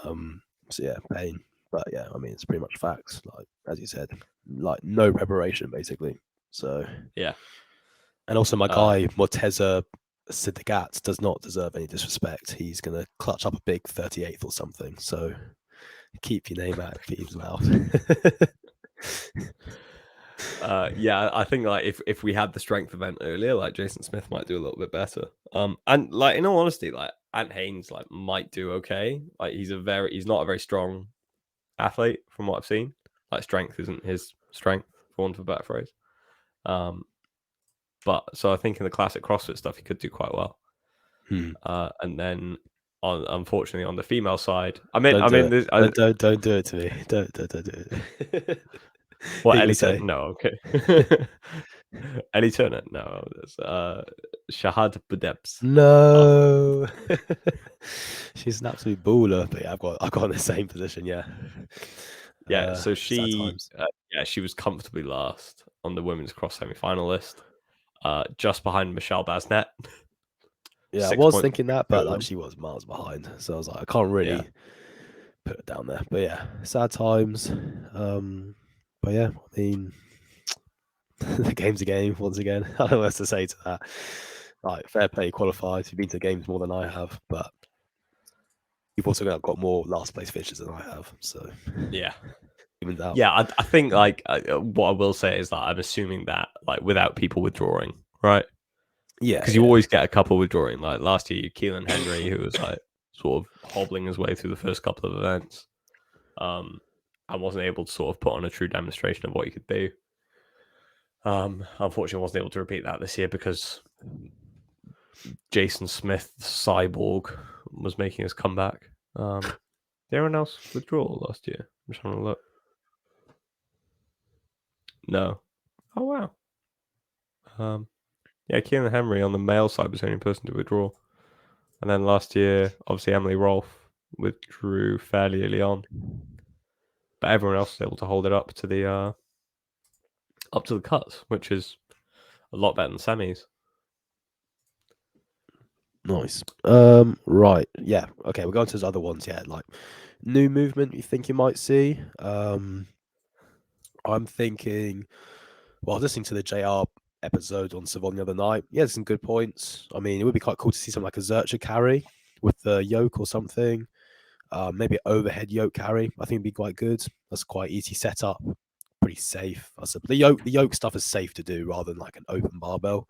So yeah, pain. But yeah, I mean, it's pretty much facts. Like as you said, like no preparation basically. So yeah. And also my guy Morteza Sidigat does not deserve any disrespect. He's gonna clutch up a big 38th or something. So keep your name out of people's mouth. Yeah, I think like if we had the strength event earlier, like Jason Smith might do a little bit better. And like in all honesty, like Ant Haynes like might do okay. Like he's not a very strong athlete from what I've seen. Like strength isn't his strength, for want of a better phrase. But so I think in the classic CrossFit stuff he could do quite well. And then unfortunately on the female side, don't do it to me. Don't do it. What Ellie said? No, okay. Ellie Turner? No, there's Shahad Budebs. No. She's an absolute baller, but yeah, I've got in the same position, yeah. Yeah, so Sad times. she was comfortably last on the women's cross semi-final list, just behind Michelle Basnet. Yeah, I 6 was points. thinking that, but like she was miles behind, so I was like, I can't Yeah, really put it down there. But yeah, sad times. But yeah, I mean, the game's a game once again. I don't know what else to say to that. Like, fair play qualified. You've been to games more than I have, but you've also got more last place finishes than I have. So yeah, even out. yeah. I think like what I will say is that I'm assuming that like without people withdrawing, right? Yeah, Because you yeah. always get a couple withdrawing. Like last year, Keelan Henry, who was like sort of hobbling his way through the first couple of events, I wasn't able to sort of put on a true demonstration of what he could do. Unfortunately, I wasn't able to repeat that this year because Jason Smith, the cyborg, was making his comeback. Did anyone else withdraw last year? I'm trying to look. No. Oh wow. Yeah, Keelan Henry on the male side was the only person to withdraw. And then last year, obviously Emily Rolfe withdrew fairly early on. But everyone else was able to hold it up to the cuts, which is a lot better than semis. Nice. Right. Yeah. Okay. We're going to those other ones. Yeah. Like new movement you think you might see. I'm thinking. Well, I was listening to the JR episode on Savon the other night. He had some good points. I mean, it would be quite cool to see something like a Zercher carry with the yoke or something. Maybe an overhead yoke carry. I think it'd be quite good. That's quite easy setup, pretty safe. I said the yoke stuff is safe to do rather than like an open barbell.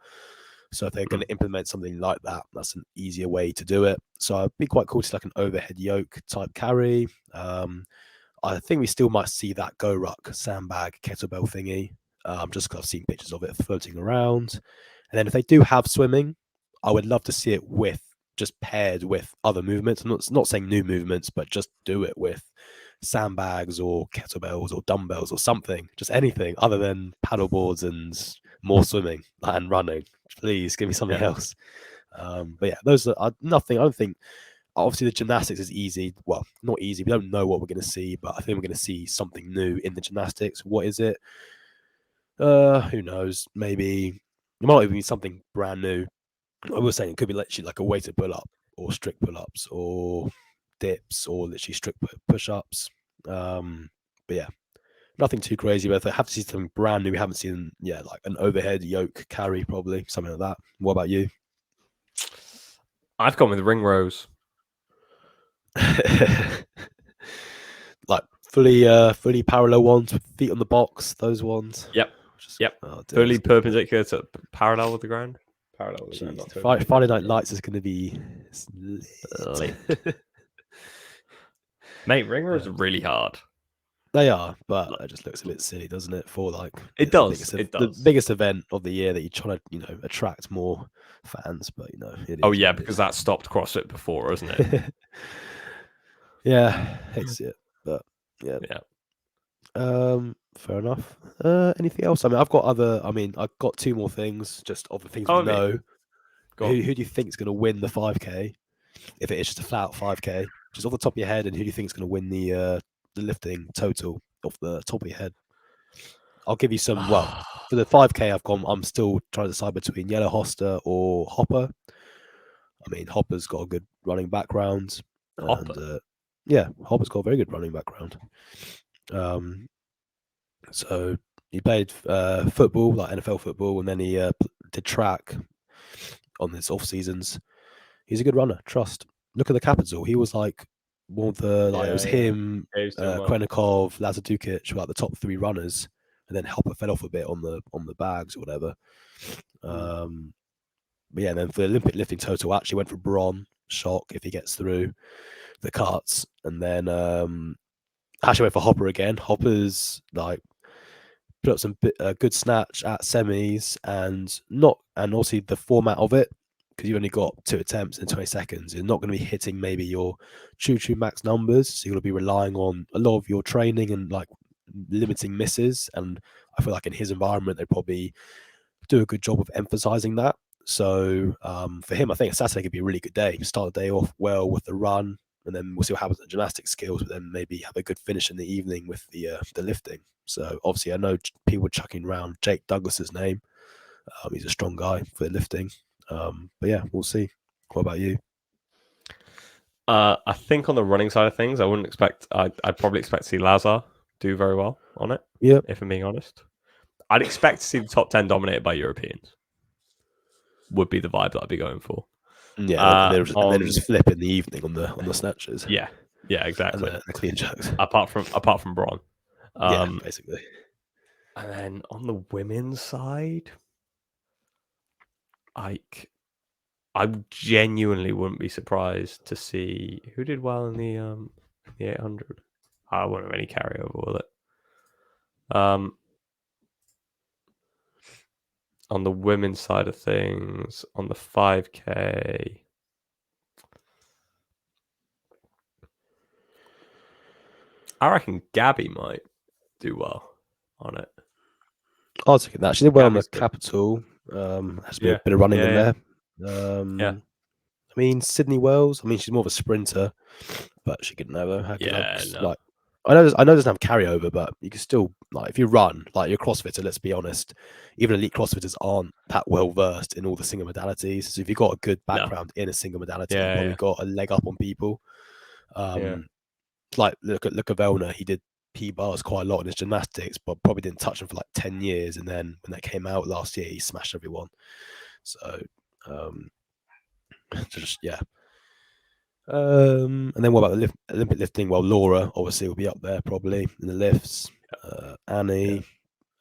So if they're going to implement something like that, that's an easier way to do it. So it'd be quite cool to see like an overhead yoke type carry. I think we still might see that go ruck sandbag kettlebell thingy. Just because I've seen pictures of it floating around. And then if they do have swimming, I would love to see it with just paired with other movements. I'm not saying new movements, but just do it with sandbags or kettlebells or dumbbells or something, just anything other than paddle boards and more swimming and running. Please give me something else. But yeah, those are nothing. I don't think. Obviously, the gymnastics is easy. Well, not easy. We don't know what we're going to see, but I think we're going to see something new in the gymnastics. What is it? Who knows? Maybe it might even be something brand new. I was saying it could be literally like a weighted pull up or strict pull ups or dips or literally strict push ups. But yeah, nothing too crazy. But if I have to see something brand new we haven't seen, yeah, like an overhead yoke carry, probably something like that. What about you? I've gone with ring rows. Like fully parallel ones with feet on the box. Those ones. Yep. Yep. Oh, Fully perpendicular to parallel with the ground. Parallel with the ground. Not Friday Night Lights is going to be lit. Mate, ring rows are really hard. They are, but it just looks a bit silly, doesn't it? For like it does. The biggest event of the year that you're trying to attract more fans, but oh yeah, because that stopped CrossFit before, isn't it? Yeah, hate to see it, but yeah. Fair enough. Anything else? I mean, I've got two more things, just of the things we know. Who do you think is going to win the 5K? If it is just a flat 5K, just off the top of your head, and who do you think is going to win the lifting total off the top of your head? I'll give you some. Well, for the 5K, I'm still trying to decide between Yellow Hoster or Hopper. I mean, Hopper's got a good running background. And, yeah, Hopper's got a very good running background. So he played football, like NFL football, and then he did track on his off seasons. He's a good runner. Trust. Look at the capital. He was like one of the it was him, Krenikov, Lazadukic, like the top three runners, and then Hopper fell off a bit on the bags or whatever. But yeah, then for the Olympic lifting total, actually went for Bron. Shock if he gets through the cuts, and then actually went for Hopper again. Hopper's like put up some good snatch at semis, and also the format of it, because you've only got 2 attempts in 20 seconds. You're not going to be hitting maybe your true max numbers, so you're going to be relying on a lot of your training and like limiting misses. And I feel like in his environment, they'd probably do a good job of emphasizing that. So for him, I think Saturday could be a really good day. Start the day off well with the run, and then we'll see what happens with the gymnastics skills. But then maybe have a good finish in the evening with the lifting. So obviously, I know people chucking around Jake Douglas's name. He's a strong guy for the lifting. But yeah, we'll see. What about you? I think on the running side of things, I wouldn't expect. I'd probably expect to see Lazar do very well on it. Yep. If I'm being honest, I'd expect to see the top 10 dominated by Europeans. Would be the vibe that I'd be going for. Yeah, and then On just flip in the evening on the snatches. yeah, And exactly. the clean jerks. Apart from Braun, Yeah, basically. and then on the women's side, I genuinely wouldn't be surprised to see who did well in the 800. I won't have any carryover with it. On the women's side of things, on the 5K, I reckon Gabby might do well on it. I'll take that. She did well on the Gabby's good. capital. Has to be Yeah, a bit of running in yeah. there. I mean, Sydney Wells. I mean, she's more of a sprinter, but she could never. How can No. like? I know it doesn't have carryover, but you can still like if you run like you're a CrossFitter. Let's be honest, even elite CrossFitters aren't that well versed in all the single modalities. So if you've got a good background in a single modality, you've probably got a leg up on people. Like look at Velna, he did P-bars quite a lot in his gymnastics, but probably didn't touch them for like 10 years. And then when that came out last year, he smashed everyone. So, just, yeah. And then what about the Olympic lifting? Well, Laura obviously will be up there probably in the lifts. Annie,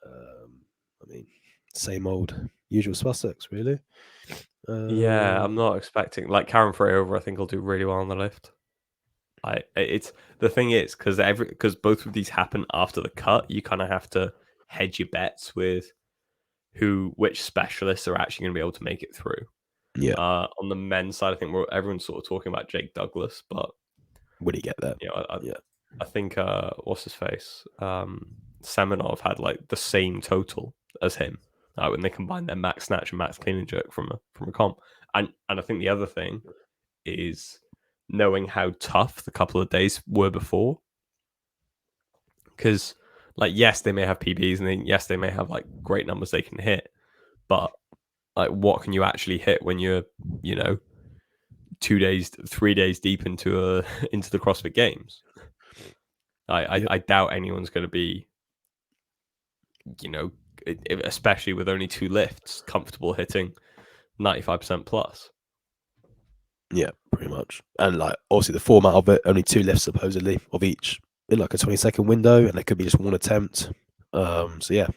I mean, same old usual suspects, really. I'm not expecting like Karen Frayover. I think will do really well on the lift. It's the thing is because both of these happen after the cut, you kind of have to hedge your bets with which specialists are actually going to be able to make it through. Yeah. On the men's side, I think everyone's sort of talking about Jake Douglas, but would he get that? I think what's his face? Semenov had like the same total as him when they combined their max snatch and max clean and jerk from a comp. And I think the other thing is knowing how tough the couple of days were before, because like yes, they may have PBs and yes, they may have like great numbers they can hit, but like what can you actually hit when you're 2 days, 3 days deep into the CrossFit Games? I doubt anyone's going to be, especially with only 2 lifts, comfortable hitting 95% plus. Yeah, pretty much. And like obviously the format of it, only 2 lifts supposedly of each in like a 20-second window, and there could be just one attempt. So yeah,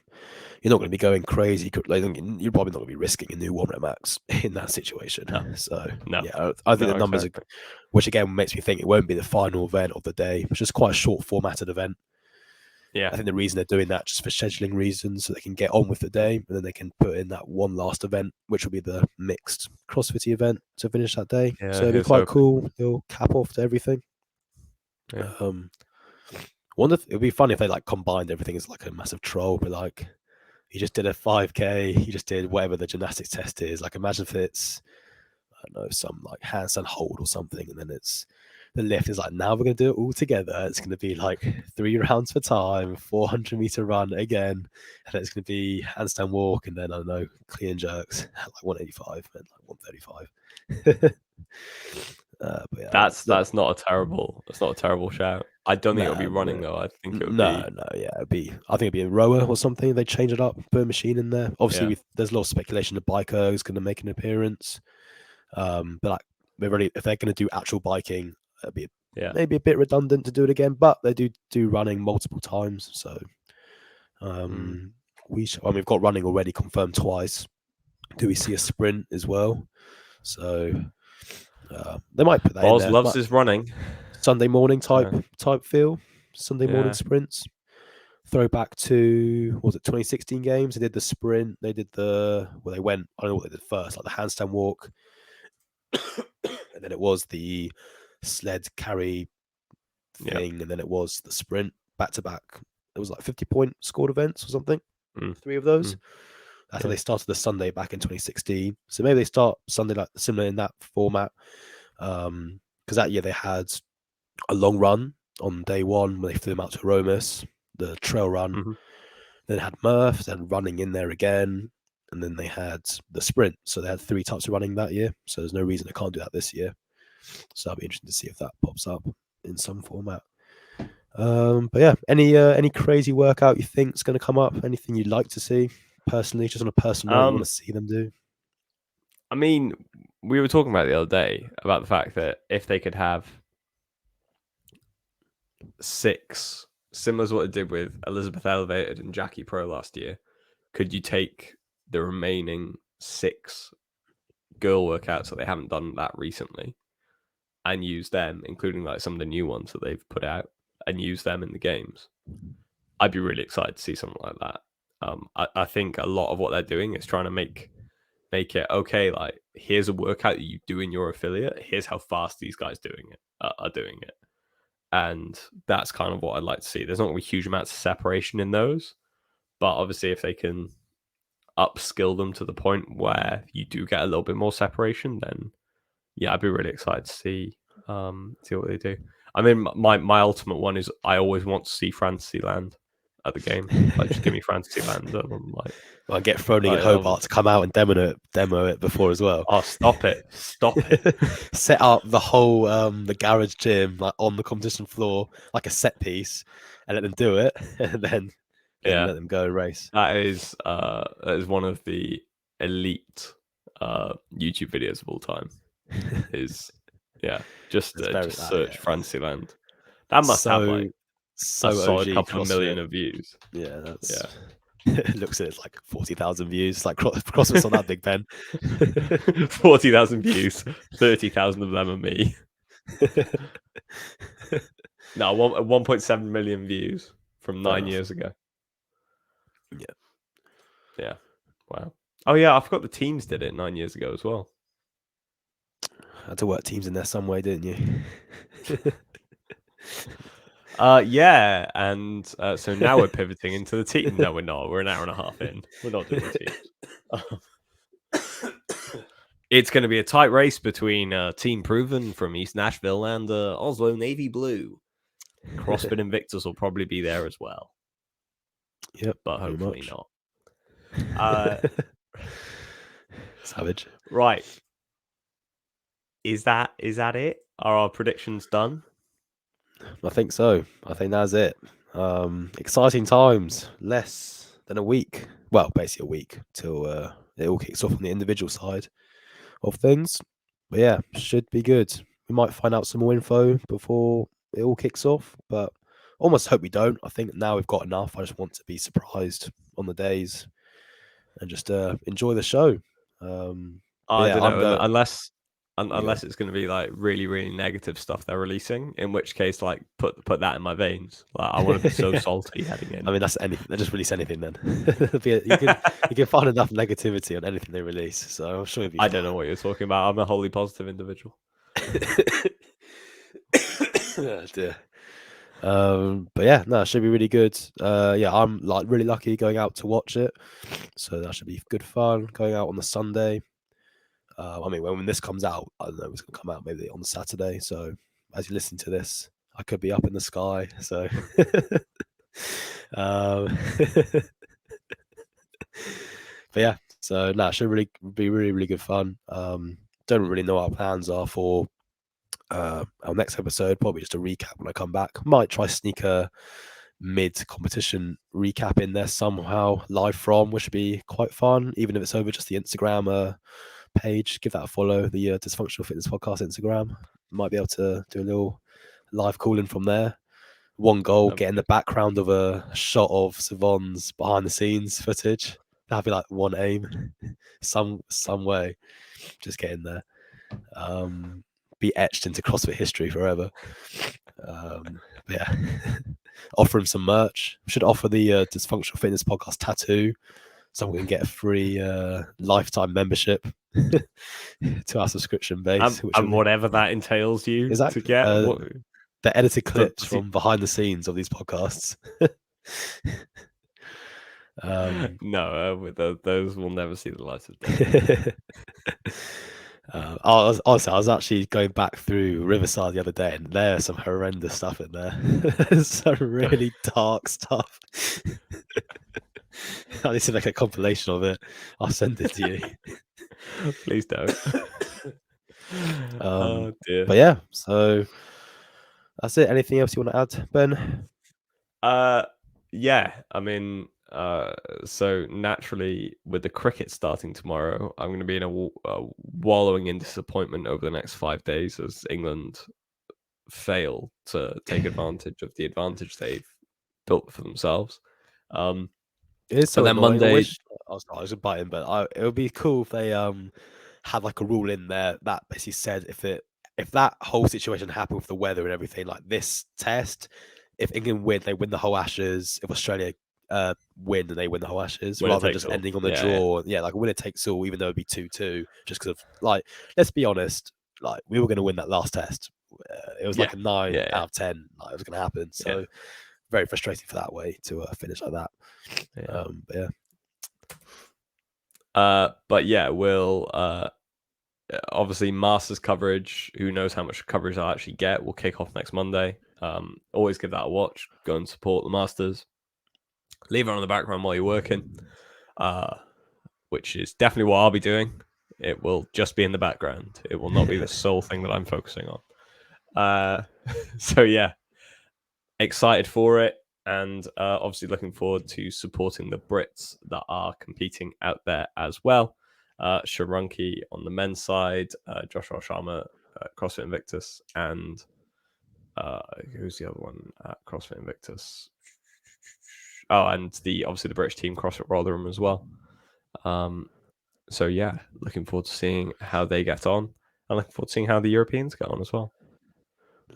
you're not going to be going crazy. Like, you're probably not going to be risking a new 1 rep max in that situation. No. So No. yeah, I think the numbers exactly. which again makes me think it won't be the final event of the day. It's just quite a short formatted event. Yeah, I think the reason they're doing that just for scheduling reasons, so they can get on with the day, and then they can put in that one last event, which will be the mixed CrossFit event to finish that day. Yeah, so it'll be quite cool. They'll cap off to everything. Yeah. Wonder if it'd be fun if they like combined everything as like a massive troll, but like you just did a 5K, you just did whatever the gymnastics test is. Like imagine if it's I don't know, some like handstand hold or something, and then it's the lift is like now we're gonna do it all together. It's gonna be like 3 rounds for time, 400-meter run again, and it's gonna be handstand walk, and then I don't know, clean jerks at like 185 and like 135. But yeah, that's not a terrible shout. I don't think it'll be running though. I think it would be I think it'd be a rower or something. They change it up, put a machine in there. Obviously, there's a lot of speculation the biker is going to make an appearance. But like if they're going to do actual biking, it'd be maybe a bit redundant to do it again. But they do running multiple times, so we've got running already confirmed twice. Do we see a sprint as well? So they might put that in there. loves his running. Sunday morning type feel. Sunday morning sprints. Throwback to was it 2016 games? They did the sprint. They did they went. I don't know what they did first, like the handstand walk, and then it was the sled carry thing, and then it was the sprint back to back. It was like 50-point scored events or something. 3 of those. I think they started the Sunday back in 2016. So maybe they start Sunday like similar in that format. Because that year they had a long run on day one when they flew them out to Romus, the trail run. Mm-hmm. Then they had Murph, then running in there again, and then they had the sprint. So they had 3 types of running that year. So there's no reason they can't do that this year. So that'll be interesting to see if that pops up in some format. But yeah, any crazy workout you think is going to come up? Anything you'd like to see personally, just on a personal note, you want to see them do? I mean, we were talking about the other day about the fact that if they could have 6, similar to what it did with Elizabeth Elevated and Jackie Pro last year, could you take the remaining 6 girl workouts that they haven't done that recently and use them, including like some of the new ones that they've put out, and use them in the games? I'd be really excited to see something like that. I think a lot of what they're doing is trying to make it okay. Like, here's a workout that you do in your affiliate. Here's how fast these guys are doing it, and that's kind of what I'd like to see. There's not a huge amounts of separation in those, but obviously, if they can upskill them to the point where you do get a little bit more separation, then yeah, I'd be really excited to see what they do. I mean, my ultimate one is I always want to see Fantasyland at the game. Like, just give me Fantasyland. Like, Well, get Froning and Hobart to come out and demo it before as well. Oh, stop it! Set up the whole the garage gym like on the competition floor like a set piece, and let them do it, and then let them go and race. That is one of the elite YouTube videos of all time. Just search Fantasyland. That must have like a solid couple of million of views. Yeah, it looks at it like 40,000 views. Like CrossFit's not that big, Ben. 40,000 views, 30,000 of them are me. No, 1.7 million views from 9 years ago. Yeah. Wow. Oh yeah, I forgot the teams did it 9 years ago as well. Had to work teams in there some way, didn't you? Yeah, and so now we're pivoting into the team. No, we're not. We're an hour and a half in. We're not doing the teams. It's going to be a tight race between Team Proven from East Nashville and Oslo Navy Blue. CrossFit Invictus will probably be there as well. Yep, but hopefully not. Savage. Right. Is that it? Are our predictions done? I think so. I think that's it. Exciting times. Less than a week. Well, basically a week till it all kicks off on the individual side of things. But yeah, should be good. We might find out some more info before it all kicks off, but almost hope we don't. I think now we've got enough. I just want to be surprised on the days and just enjoy the show. I don't know, unless it's going to be like really, really negative stuff they're releasing, in which case, like, put that in my veins. Like, I want to be so salty heading in. I mean, that's anything. They just release anything then. you can find enough negativity on anything they release. So I'm sure. I don't know what you're talking about. I'm a wholly positive individual. Oh, dear. But yeah, no, it should be really good. I'm like really lucky going out to watch it, so that should be good fun. Going out on the Sunday. I mean, when this comes out, I don't know, it's going to come out maybe on the Saturday. So as you listen to this, I could be up in the sky. So, but yeah, so it should really be really good fun. Don't really know what our plans are for our next episode. Probably just a recap when I come back. Might try sneak a mid-competition recap in there somehow live from, which would be quite fun, even if it's over just the Instagram page. Give that a follow, the Dysfunctional Fitness Podcast Instagram. Might be able to do a little live calling from there. One goal, get in the background of a shot of Savon's behind the scenes footage. That'd be like one aim. some way. Just get in there. Be etched into CrossFit history forever. Yeah. Offer him some merch. We should offer the Dysfunctional Fitness Podcast tattoo. Someone can get a free lifetime membership to our subscription base. And whatever that entails you to get. The edited clips from behind the scenes of these podcasts. No, those will never see the light of day. I was actually going back through Riverside the other day, and there's some horrendous stuff in there. There's some really dark stuff. I need to make a compilation of it. I'll send it to you. Please don't. Oh dear. But yeah, so that's it. Anything else you want to add, Ben? Yeah. I mean, so naturally, with the cricket starting tomorrow, I'm going to be in a wallowing in disappointment over the next 5 days as England fail to take advantage of the advantage they've built for themselves. It is so But then annoying. I Monday, wish I was biting, but it would be cool if they had like a rule in there that basically said if that whole situation happened with the weather and everything, like this test, if England win, they win the whole Ashes. If Australia win, then they win the whole Ashes, winner rather than takes just all. ending on the Yeah, draw. Yeah, like a winner takes all, even though it'd be 2-2, just because of like, let's be honest, like we were going to win that last test. It was yeah, like a 9 yeah, out of 10. Like, it was going to happen. yeah, So very frustrating for that way to finish like that. yeah. But yeah. But yeah, we'll obviously Masters coverage. Who knows how much coverage I'll actually get? We'll kick off next Monday. Always give that a watch. Go and support the Masters. Leave it on in the background while you're working, which is definitely what I'll be doing. It will just be in the background. It will not be the sole thing that I'm focusing on. So yeah, excited for it, and obviously looking forward to supporting the Brits that are competing out there as well. Sharunki on the men's side, Joshua Sharma, CrossFit Invictus, and who's the other one at CrossFit Invictus? Oh, and obviously the British team CrossFit Rotherham as well. So yeah, looking forward to seeing how they get on, and looking forward to seeing how the Europeans get on as well.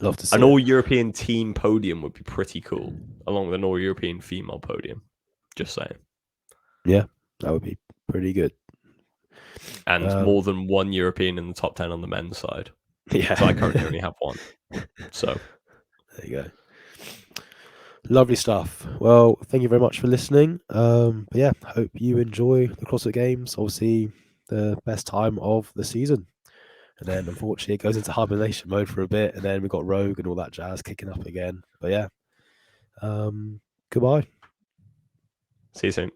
Love to see An it. all-European team podium would be pretty cool, along with an all-European female podium. Just saying. Yeah, that would be pretty good. And more than one European in the top 10 on the men's side. Yeah. So I currently only have one. So there you go. Lovely stuff. Well, thank you very much for listening. But yeah, hope you enjoy the CrossFit Games. Obviously, the best time of the season. And then, unfortunately, it goes into hibernation mode for a bit. And then we've got Rogue and all that jazz kicking up again. But yeah, goodbye. see you soon.